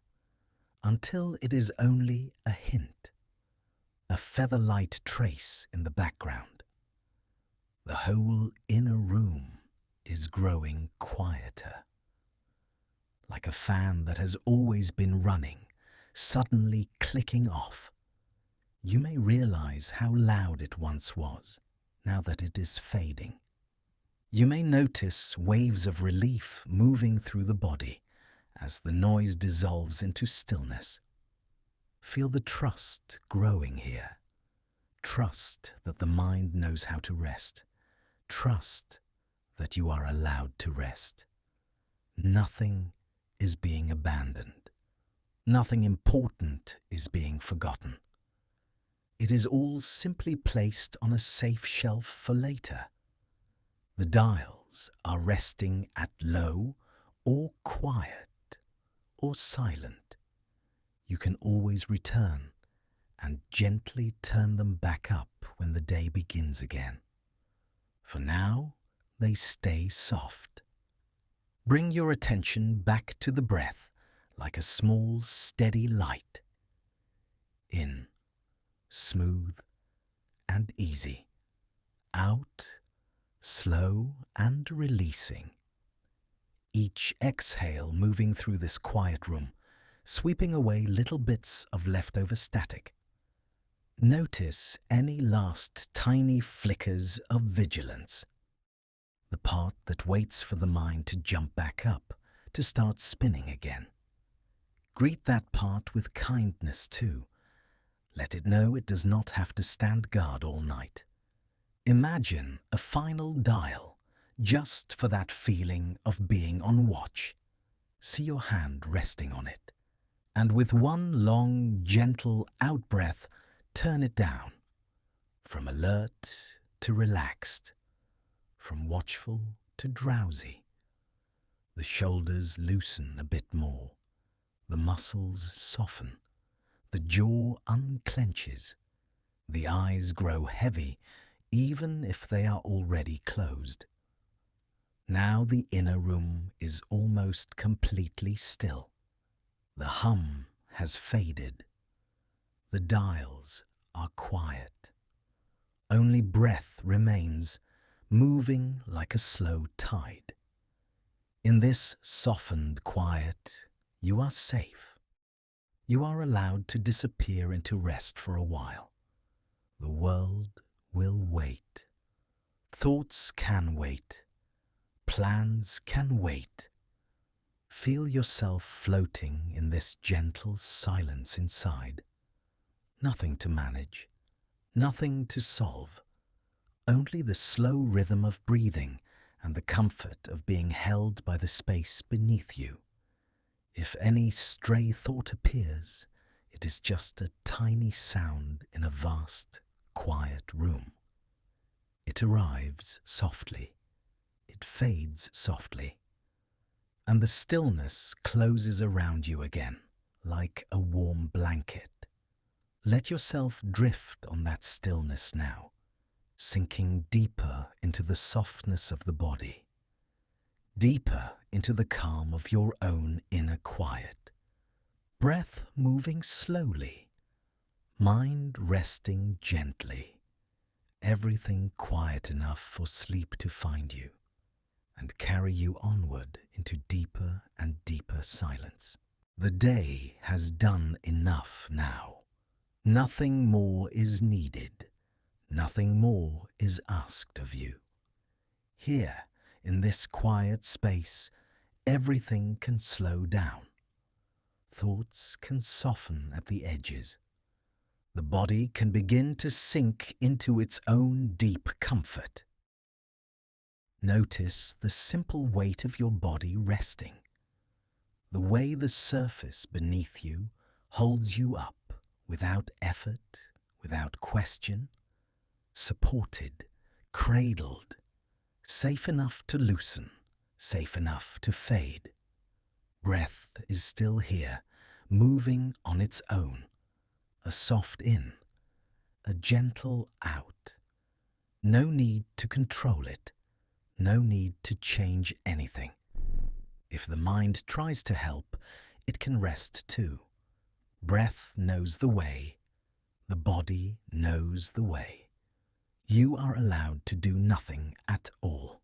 [SPEAKER 1] until it is only a hint, a feather-light trace in the background. The whole inner room is growing quieter, like a fan that has always been running, suddenly clicking off. You may realize how loud it once was, now that it is fading. You may notice waves of relief moving through the body as the noise dissolves into stillness. Feel the trust growing here. Trust that the mind knows how to rest. Trust that you are allowed to rest. Nothing is being abandoned. Nothing important is being forgotten. It is all simply placed on a safe shelf for later. The dials are resting at low or quiet or silent. You can always return and gently turn them back up when the day begins again. For now, they stay soft. Bring your attention back to the breath like a small, steady light. In, smooth and easy. Out, slow and releasing. each exhale moving through this quiet room, sweeping away little bits of leftover static. Notice any last tiny flickers of vigilance, the part that waits for the mind to jump back up, to start spinning again. Greet that part with kindness too. Let it know it does not have to stand guard all night. Imagine a final dial, just for that feeling of being on watch. See your hand resting on it, and with one long, gentle out-breath, turn it down, from alert to relaxed, from watchful to drowsy. The shoulders loosen a bit more, the muscles soften, the jaw unclenches, the eyes grow heavy, even if they are already closed. Now the inner room is almost completely still. The hum has faded. The dials are quiet. Only breath remains, moving like a slow tide. In this softened quiet, you are safe. You are allowed to disappear into rest for a while. The world will wait. Thoughts can wait. Plans can wait. Feel yourself floating in this gentle silence inside. Nothing to manage, nothing to solve. Only the slow rhythm of breathing and the comfort of being held by the space beneath you. If any stray thought appears, it is just a tiny sound in a vast, quiet room. It arrives softly. It fades softly. And the stillness closes around you again, like a warm blanket. Let yourself drift on that stillness now, sinking deeper into the softness of the body, deeper into the calm of your own inner quiet. Breath moving slowly, mind resting gently, everything quiet enough for sleep to find you and carry you onward into deeper and deeper silence. The day has done enough now. Nothing more is needed. Nothing more is asked of you. Here, in this quiet space, everything can slow down. Thoughts can soften at the edges. The body can begin to sink into its own deep comfort. Notice the simple weight of your body resting, the way the surface beneath you holds you up without effort, without question, supported, cradled, safe enough to loosen, safe enough to fade. Breath is still here, moving on its own, a soft in, a gentle out. No need to control it, no need to change anything. If the mind tries to help, it can rest too. Breath knows the way, the body knows the way. You are allowed to do nothing at all.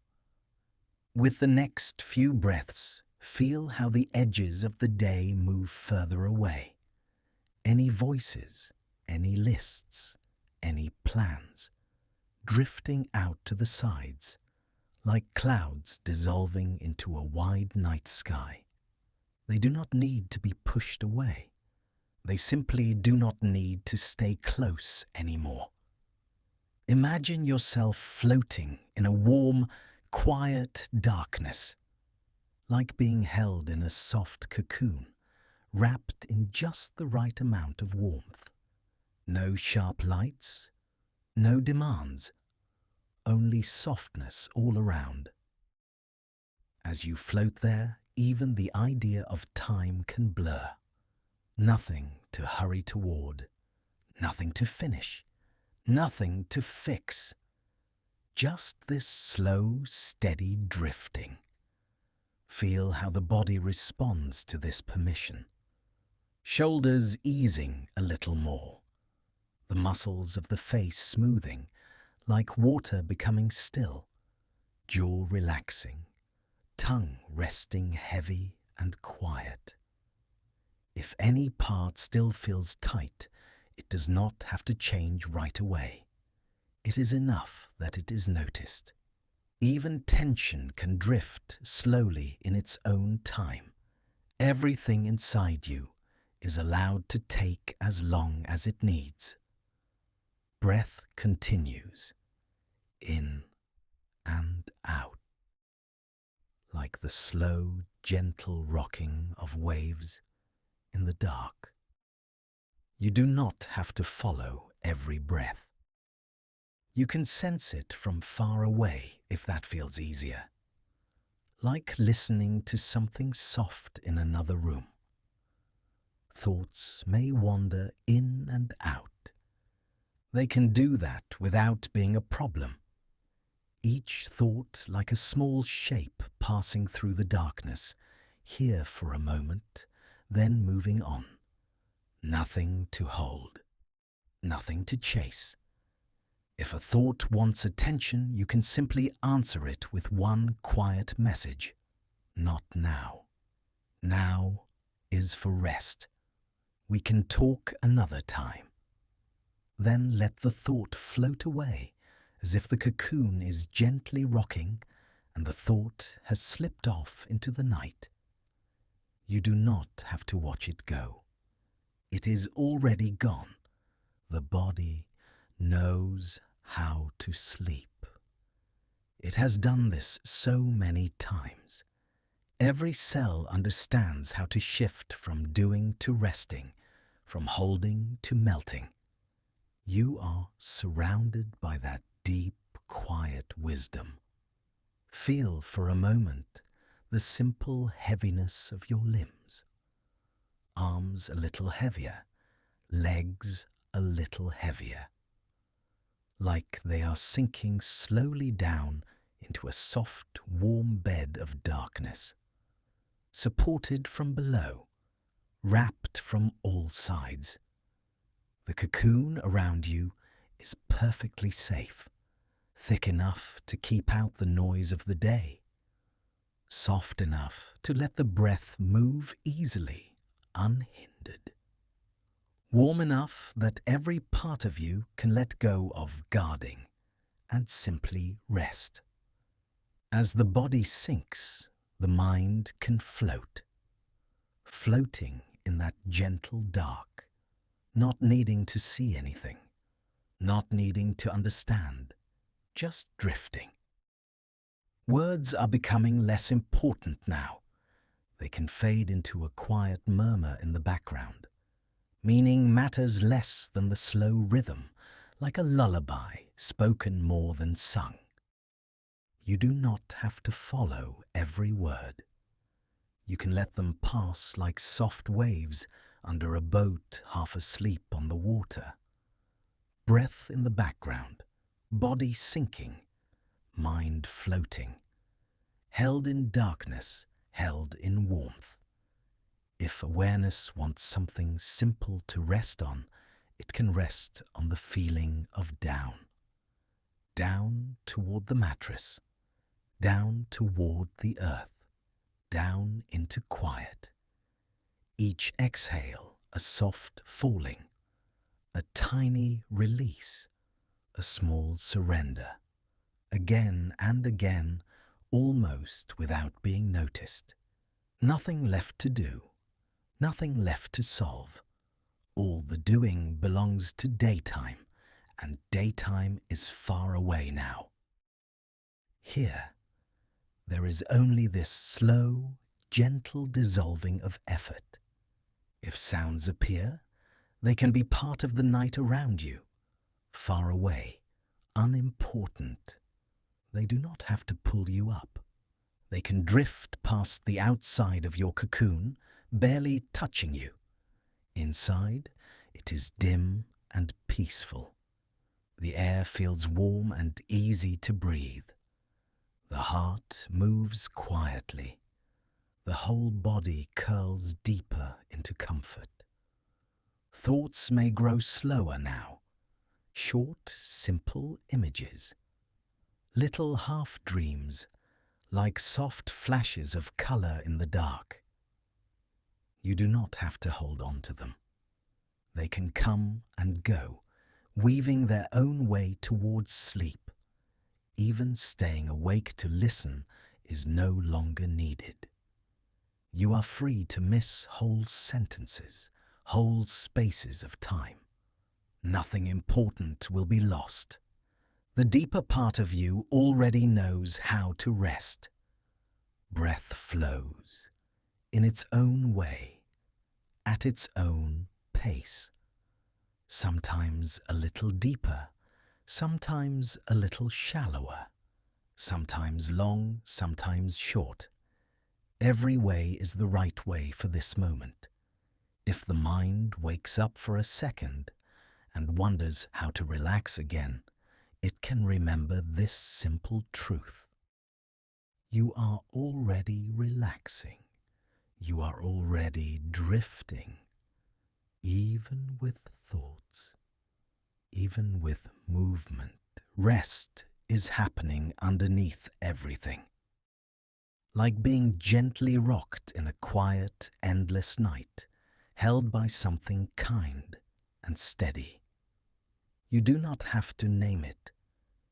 [SPEAKER 1] With the next few breaths, feel how the edges of the day move further away. Any voices, any lists, any plans, drifting out to the sides, like clouds dissolving into a wide night sky. They do not need to be pushed away. They simply do not need to stay close anymore. Imagine yourself floating in a warm, quiet darkness, like being held in a soft cocoon, wrapped in just the right amount of warmth. No sharp lights, no demands, only softness all around. As you float there, even the idea of time can blur. Nothing to hurry toward, nothing to finish, nothing to fix. Just this slow, steady drifting. Feel how the body responds to this permission. Shoulders easing a little more. The muscles of the face smoothing, like water becoming still. Jaw relaxing. tongue resting heavy and quiet. If any part still feels tight, it does not have to change right away. It is enough that it is noticed. Even tension can drift slowly in its own time. Everything inside you is allowed to take as long as it needs. Breath continues, in and out, like the slow, gentle rocking of waves in the dark. You do not have to follow every breath. You can sense it from far away if that feels easier, like listening to something soft in another room. Thoughts may wander in and out. They can do that without being a problem. Each thought like a small shape passing through the darkness, here for a moment, then moving on. Nothing to hold, nothing to chase. If a thought wants attention, you can simply answer it with one quiet message. Not now. Now is for rest. We can talk another time. Then let the thought float away, as if the cocoon is gently rocking and the thought has slipped off into the night. You do not have to watch it go. It is already gone. The body knows how to sleep. It has done this so many times. Every cell understands how to shift from doing to resting, from holding to melting. You are surrounded by that deep, quiet wisdom. Feel for a moment the simple heaviness of your limbs. Arms a little heavier, legs a little heavier. Like they are sinking slowly down into a soft, warm bed of darkness. Supported from below, wrapped from all sides. The cocoon around you is perfectly safe, thick enough to keep out the noise of the day, soft enough to let the breath move easily, unhindered, warm enough that every part of you can let go of guarding and simply rest. As the body sinks, the mind can float, floating in that gentle dark, not needing to see anything, not needing to understand, just drifting. Words are becoming less important now. They can fade into a quiet murmur in the background. Meaning matters less than the slow rhythm, like a lullaby spoken more than sung. You do not have to follow every word. You can let them pass like soft waves under a boat half asleep on the water. Breath in the background, body sinking, mind floating. Held in darkness, held in warmth. If awareness wants something simple to rest on, it can rest on the feeling of down. Down toward the mattress, down toward the earth, down into quiet. Each exhale a soft falling, a tiny release, a small surrender. Again and again, almost without being noticed. Nothing left to do, nothing left to solve. All the doing belongs to daytime, and daytime is far away now. Here, there is only this slow, gentle dissolving of effort. If sounds appear, they can be part of the night around you, far away, unimportant. They do not have to pull you up. They can drift past the outside of your cocoon, barely touching you. Inside, it is dim and peaceful. The air feels warm and easy to breathe. The heart moves quietly. The whole body curls deeper into comfort. Thoughts may grow slower now. Short, simple images. Little half-dreams, like soft flashes of color in the dark. You do not have to hold on to them. They can come and go, weaving their own way towards sleep. Even staying awake to listen is no longer needed. You are free to miss whole sentences, whole spaces of time. Nothing important will be lost. The deeper part of you already knows how to rest. Breath flows in its own way, at its own pace. Sometimes a little deeper, sometimes a little shallower, sometimes long, sometimes short. Every way is the right way for this moment. If the mind wakes up for a second and wonders how to relax again, it can remember this simple truth. You are already relaxing. You are already drifting, even with thoughts, even with movement. Rest is happening underneath everything. Like being gently rocked in a quiet, endless night, held by something kind and steady. You do not have to name it.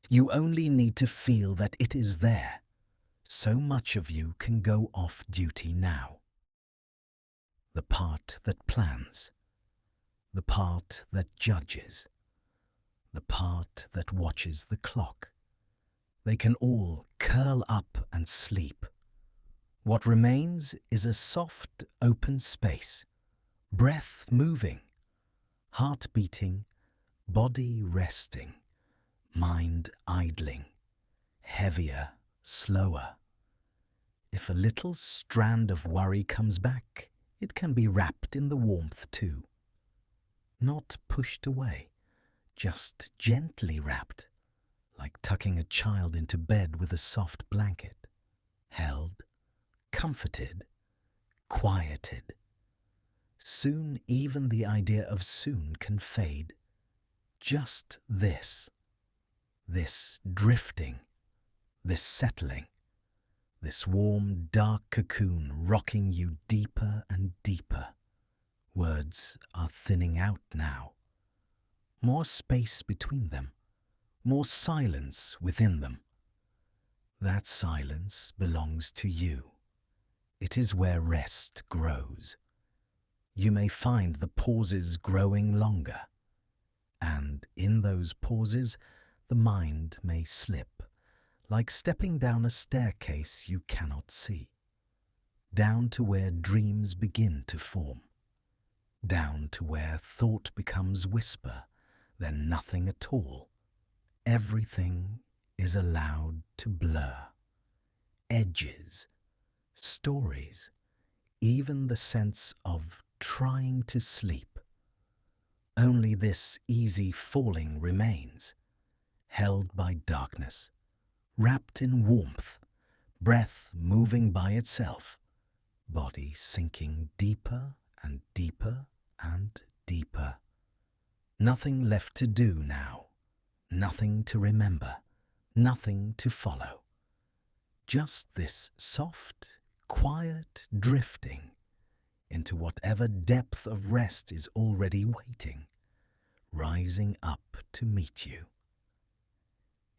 [SPEAKER 1] You only need to feel that it is there. So much of you can go off duty now. The part that plans, the part that judges, the part that watches the clock. They can all curl up and sleep. What remains is a soft, open space, breath moving, heart beating, body resting, mind idling, heavier, slower. If a little strand of worry comes back, it can be wrapped in the warmth too. Not pushed away, just gently wrapped, like tucking a child into bed with a soft blanket. Held, comforted, quieted. Soon even the idea of soon can fade. Just this drifting, this settling, this warm, dark cocoon rocking you deeper and deeper. Words are thinning out now. More space between them, more silence within them. That silence belongs to you. It is where rest grows. You may find the pauses growing longer, and in those pauses the mind may slip, like stepping down a staircase you cannot see, down to where dreams begin to form, down to where thought becomes whisper, then nothing at all. Everything is allowed to blur. Edges, stories, even the sense of trying to sleep. Only this easy falling remains, held by darkness, wrapped in warmth, breath moving by itself, body sinking deeper and deeper and deeper. Nothing left to do now, nothing to remember, nothing to follow. Just this soft, quiet drifting into whatever depth of rest is already waiting, rising up to meet you.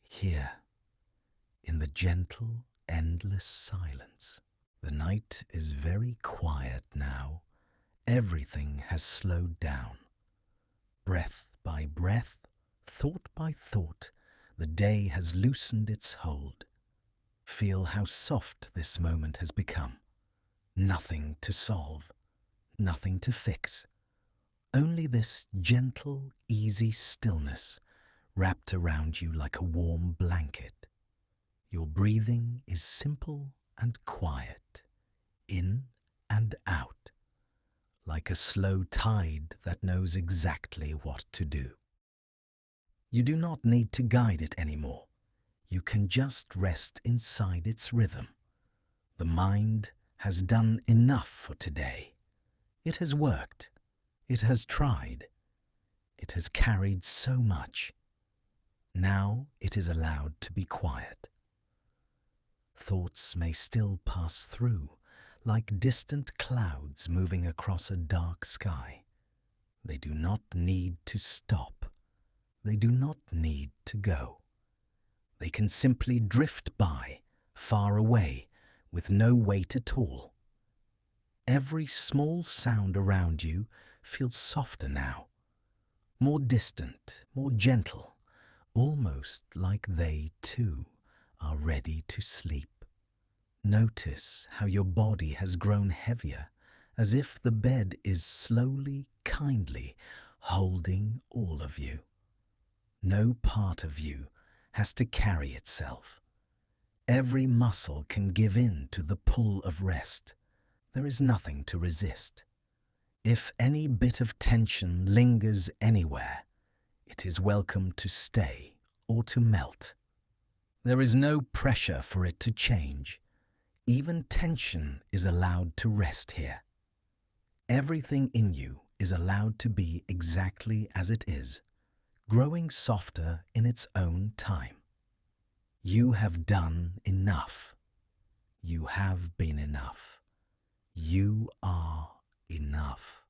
[SPEAKER 1] Here, in the gentle, endless silence. The night is very quiet now. Everything has slowed down. Breath by breath, thought by thought, the day has loosened its hold. Feel how soft this moment has become. Nothing to solve, nothing to fix. Only this gentle, easy stillness wrapped around you like a warm blanket. Your breathing is simple and quiet, in and out, like a slow tide that knows exactly what to do. You do not need to guide it anymore. You can just rest inside its rhythm. The mind has done enough for today. It has worked. It has tried. It has carried so much. Now it is allowed to be quiet. thoughts may still pass through, like distant clouds moving across a dark sky. They do not need to stop. They do not need to go. They can simply drift by, far away, with no weight at all. Every small sound around you feels softer now, more distant, more gentle, almost like they, too, are ready to sleep. Notice how your body has grown heavier, as if the bed is slowly, kindly holding all of you. No part of you has to carry itself. Every muscle can give in to the pull of rest. There is nothing to resist. If any bit of tension lingers anywhere, it is welcome to stay or to melt. There is no pressure for it to change. Even tension is allowed to rest here. Everything in you is allowed to be exactly as it is, growing softer in its own time. You have done enough. You have been enough. You are enough.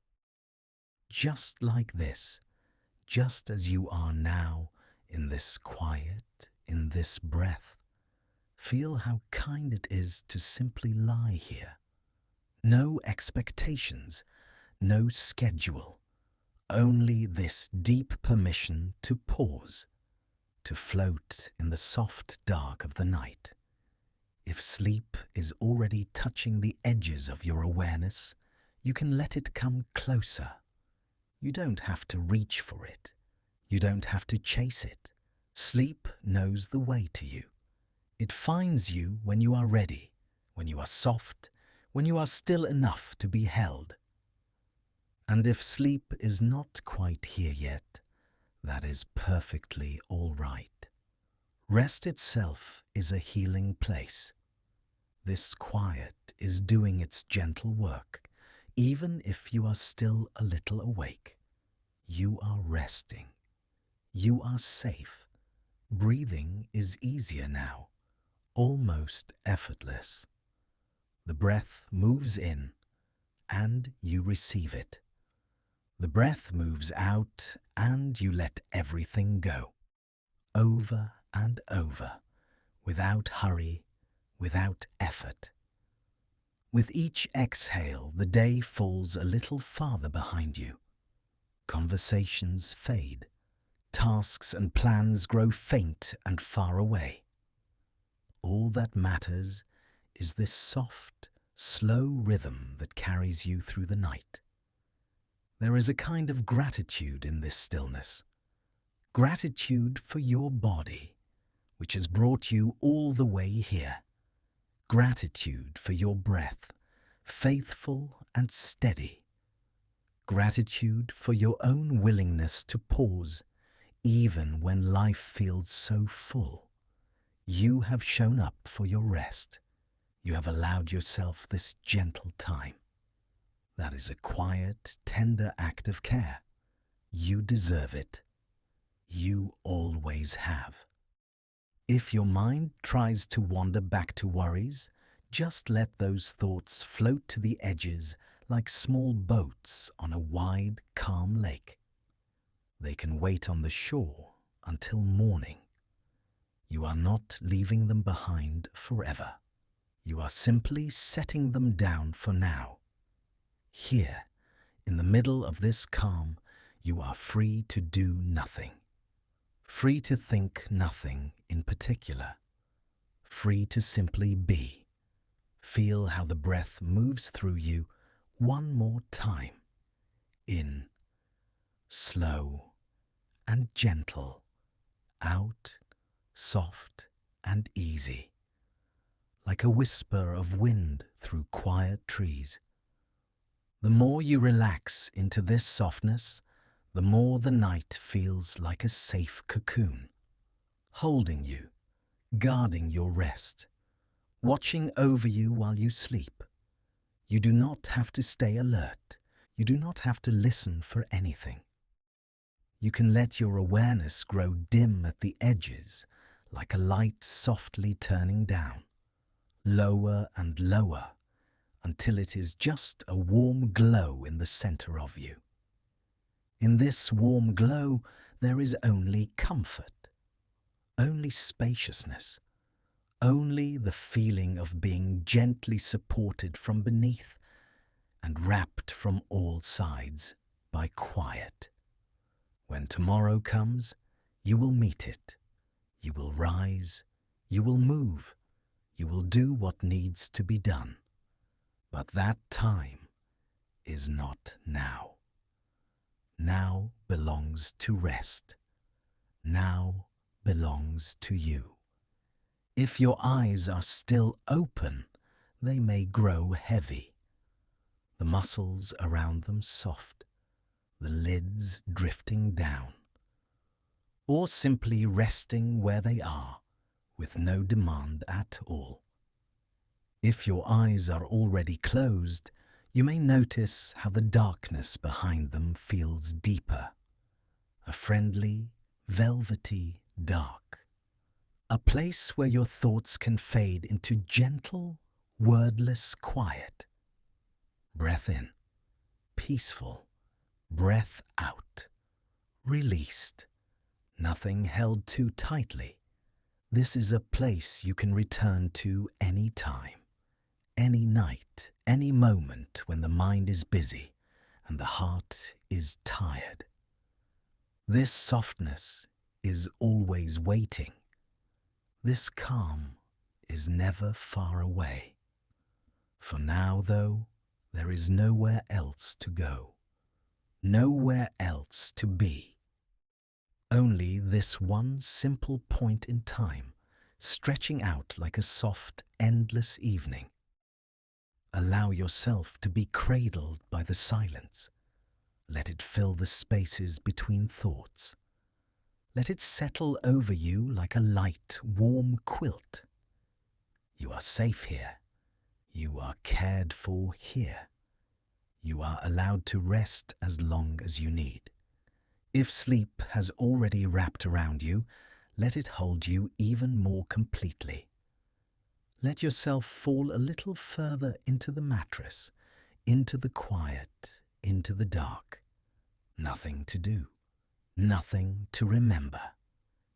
[SPEAKER 1] Just like this, just as you are now, in this quiet, in this breath, feel how kind it is to simply lie here. No expectations, no schedule, only this deep permission to pause, to float in the soft dark of the night. If sleep is already touching the edges of your awareness, you can let it come closer. You don't have to reach for it. You don't have to chase it. Sleep knows the way to you. It finds you when you are ready, when you are soft, when you are still enough to be held. And if sleep is not quite here yet, that is perfectly all right. Rest itself is a healing place. This quiet is doing its gentle work, even if you are still a little awake. You are resting. You are safe. Breathing is easier now, almost effortless. The breath moves in, and you receive it. The breath moves out, and you let everything go. Over and over, without hurry, without effort. With each exhale, the day falls a little farther behind you. Conversations fade. Tasks and plans grow faint and far away. All that matters is this soft, slow rhythm that carries you through the night. There is a kind of gratitude in this stillness. Gratitude for your body, which has brought you all the way here. Gratitude for your breath, faithful and steady. Gratitude for your own willingness to pause, even when life feels so full. You have shown up for your rest. You have allowed yourself this gentle time. That is a quiet, tender act of care. You deserve it. You always have. If your mind tries to wander back to worries, just let those thoughts float to the edges like small boats on a wide, calm lake. They can wait on the shore until morning. You are not leaving them behind forever. You are simply setting them down for now. Here, in the middle of this calm, you are free to do nothing. Free to think nothing in particular. Free to simply be. Feel how the breath moves through you one more time. In, slow and gentle. Out, soft and easy. Like a whisper of wind through quiet trees. The more you relax into this softness, the more the night feels like a safe cocoon, holding you, guarding your rest, watching over you while you sleep. You do not have to stay alert. You do not have to listen for anything. You can let your awareness grow dim at the edges, like a light softly turning down. lower and lower, until it is just a warm glow in the center of you. In this warm glow, there is only comfort, only spaciousness, only the feeling of being gently supported from beneath and wrapped from all sides by quiet. When tomorrow comes, you will meet it. You will rise, you will move, you will do what needs to be done. But that time is not now. Now belongs to rest. Now belongs to you. If your eyes are still open, they may grow heavy, the muscles around them soft, the lids drifting down, or simply resting where they are with no demand at all. If your eyes are already closed, you may notice how the darkness behind them feels deeper, a friendly, velvety dark. A place where your thoughts can fade into gentle, wordless quiet. Breath in, peaceful. Breath out, released. Nothing held too tightly. This is a place you can return to any time, any night, any moment when the mind is busy and the heart is tired. This softness is always waiting. This calm is never far away. For now, though, there is nowhere else to go, nowhere else to be. Only this one simple point in time, stretching out like a soft, endless evening. Allow yourself to be cradled by the silence. Let it fill the spaces between thoughts. Let it settle over you like a light, warm quilt. You are safe here. You are cared for here. You are allowed to rest as long as you need. If sleep has already wrapped around you, let it hold you even more completely. Let yourself fall a little further into the mattress, into the quiet, into the dark. Nothing to do, nothing to remember.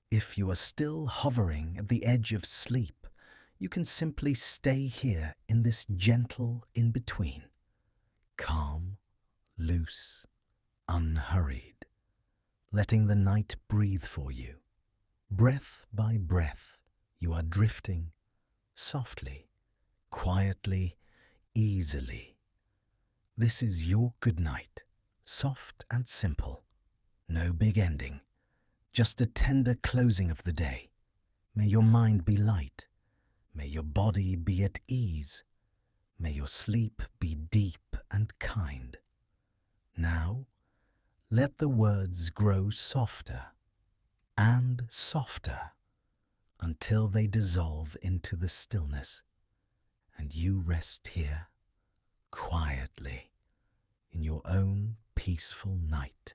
[SPEAKER 1] If you are still hovering at the edge of sleep, you can simply stay here in this gentle in-between, calm, loose, unhurried, letting the night breathe for you. Breath by breath, you are drifting softly, quietly, easily. This is your good night, soft and simple. No big ending, just a tender closing of the day. May your mind be light. May your body be at ease. May your sleep be deep and kind. Now, let the words grow softer and softer until they dissolve into the stillness, and you rest here quietly in your own peaceful night.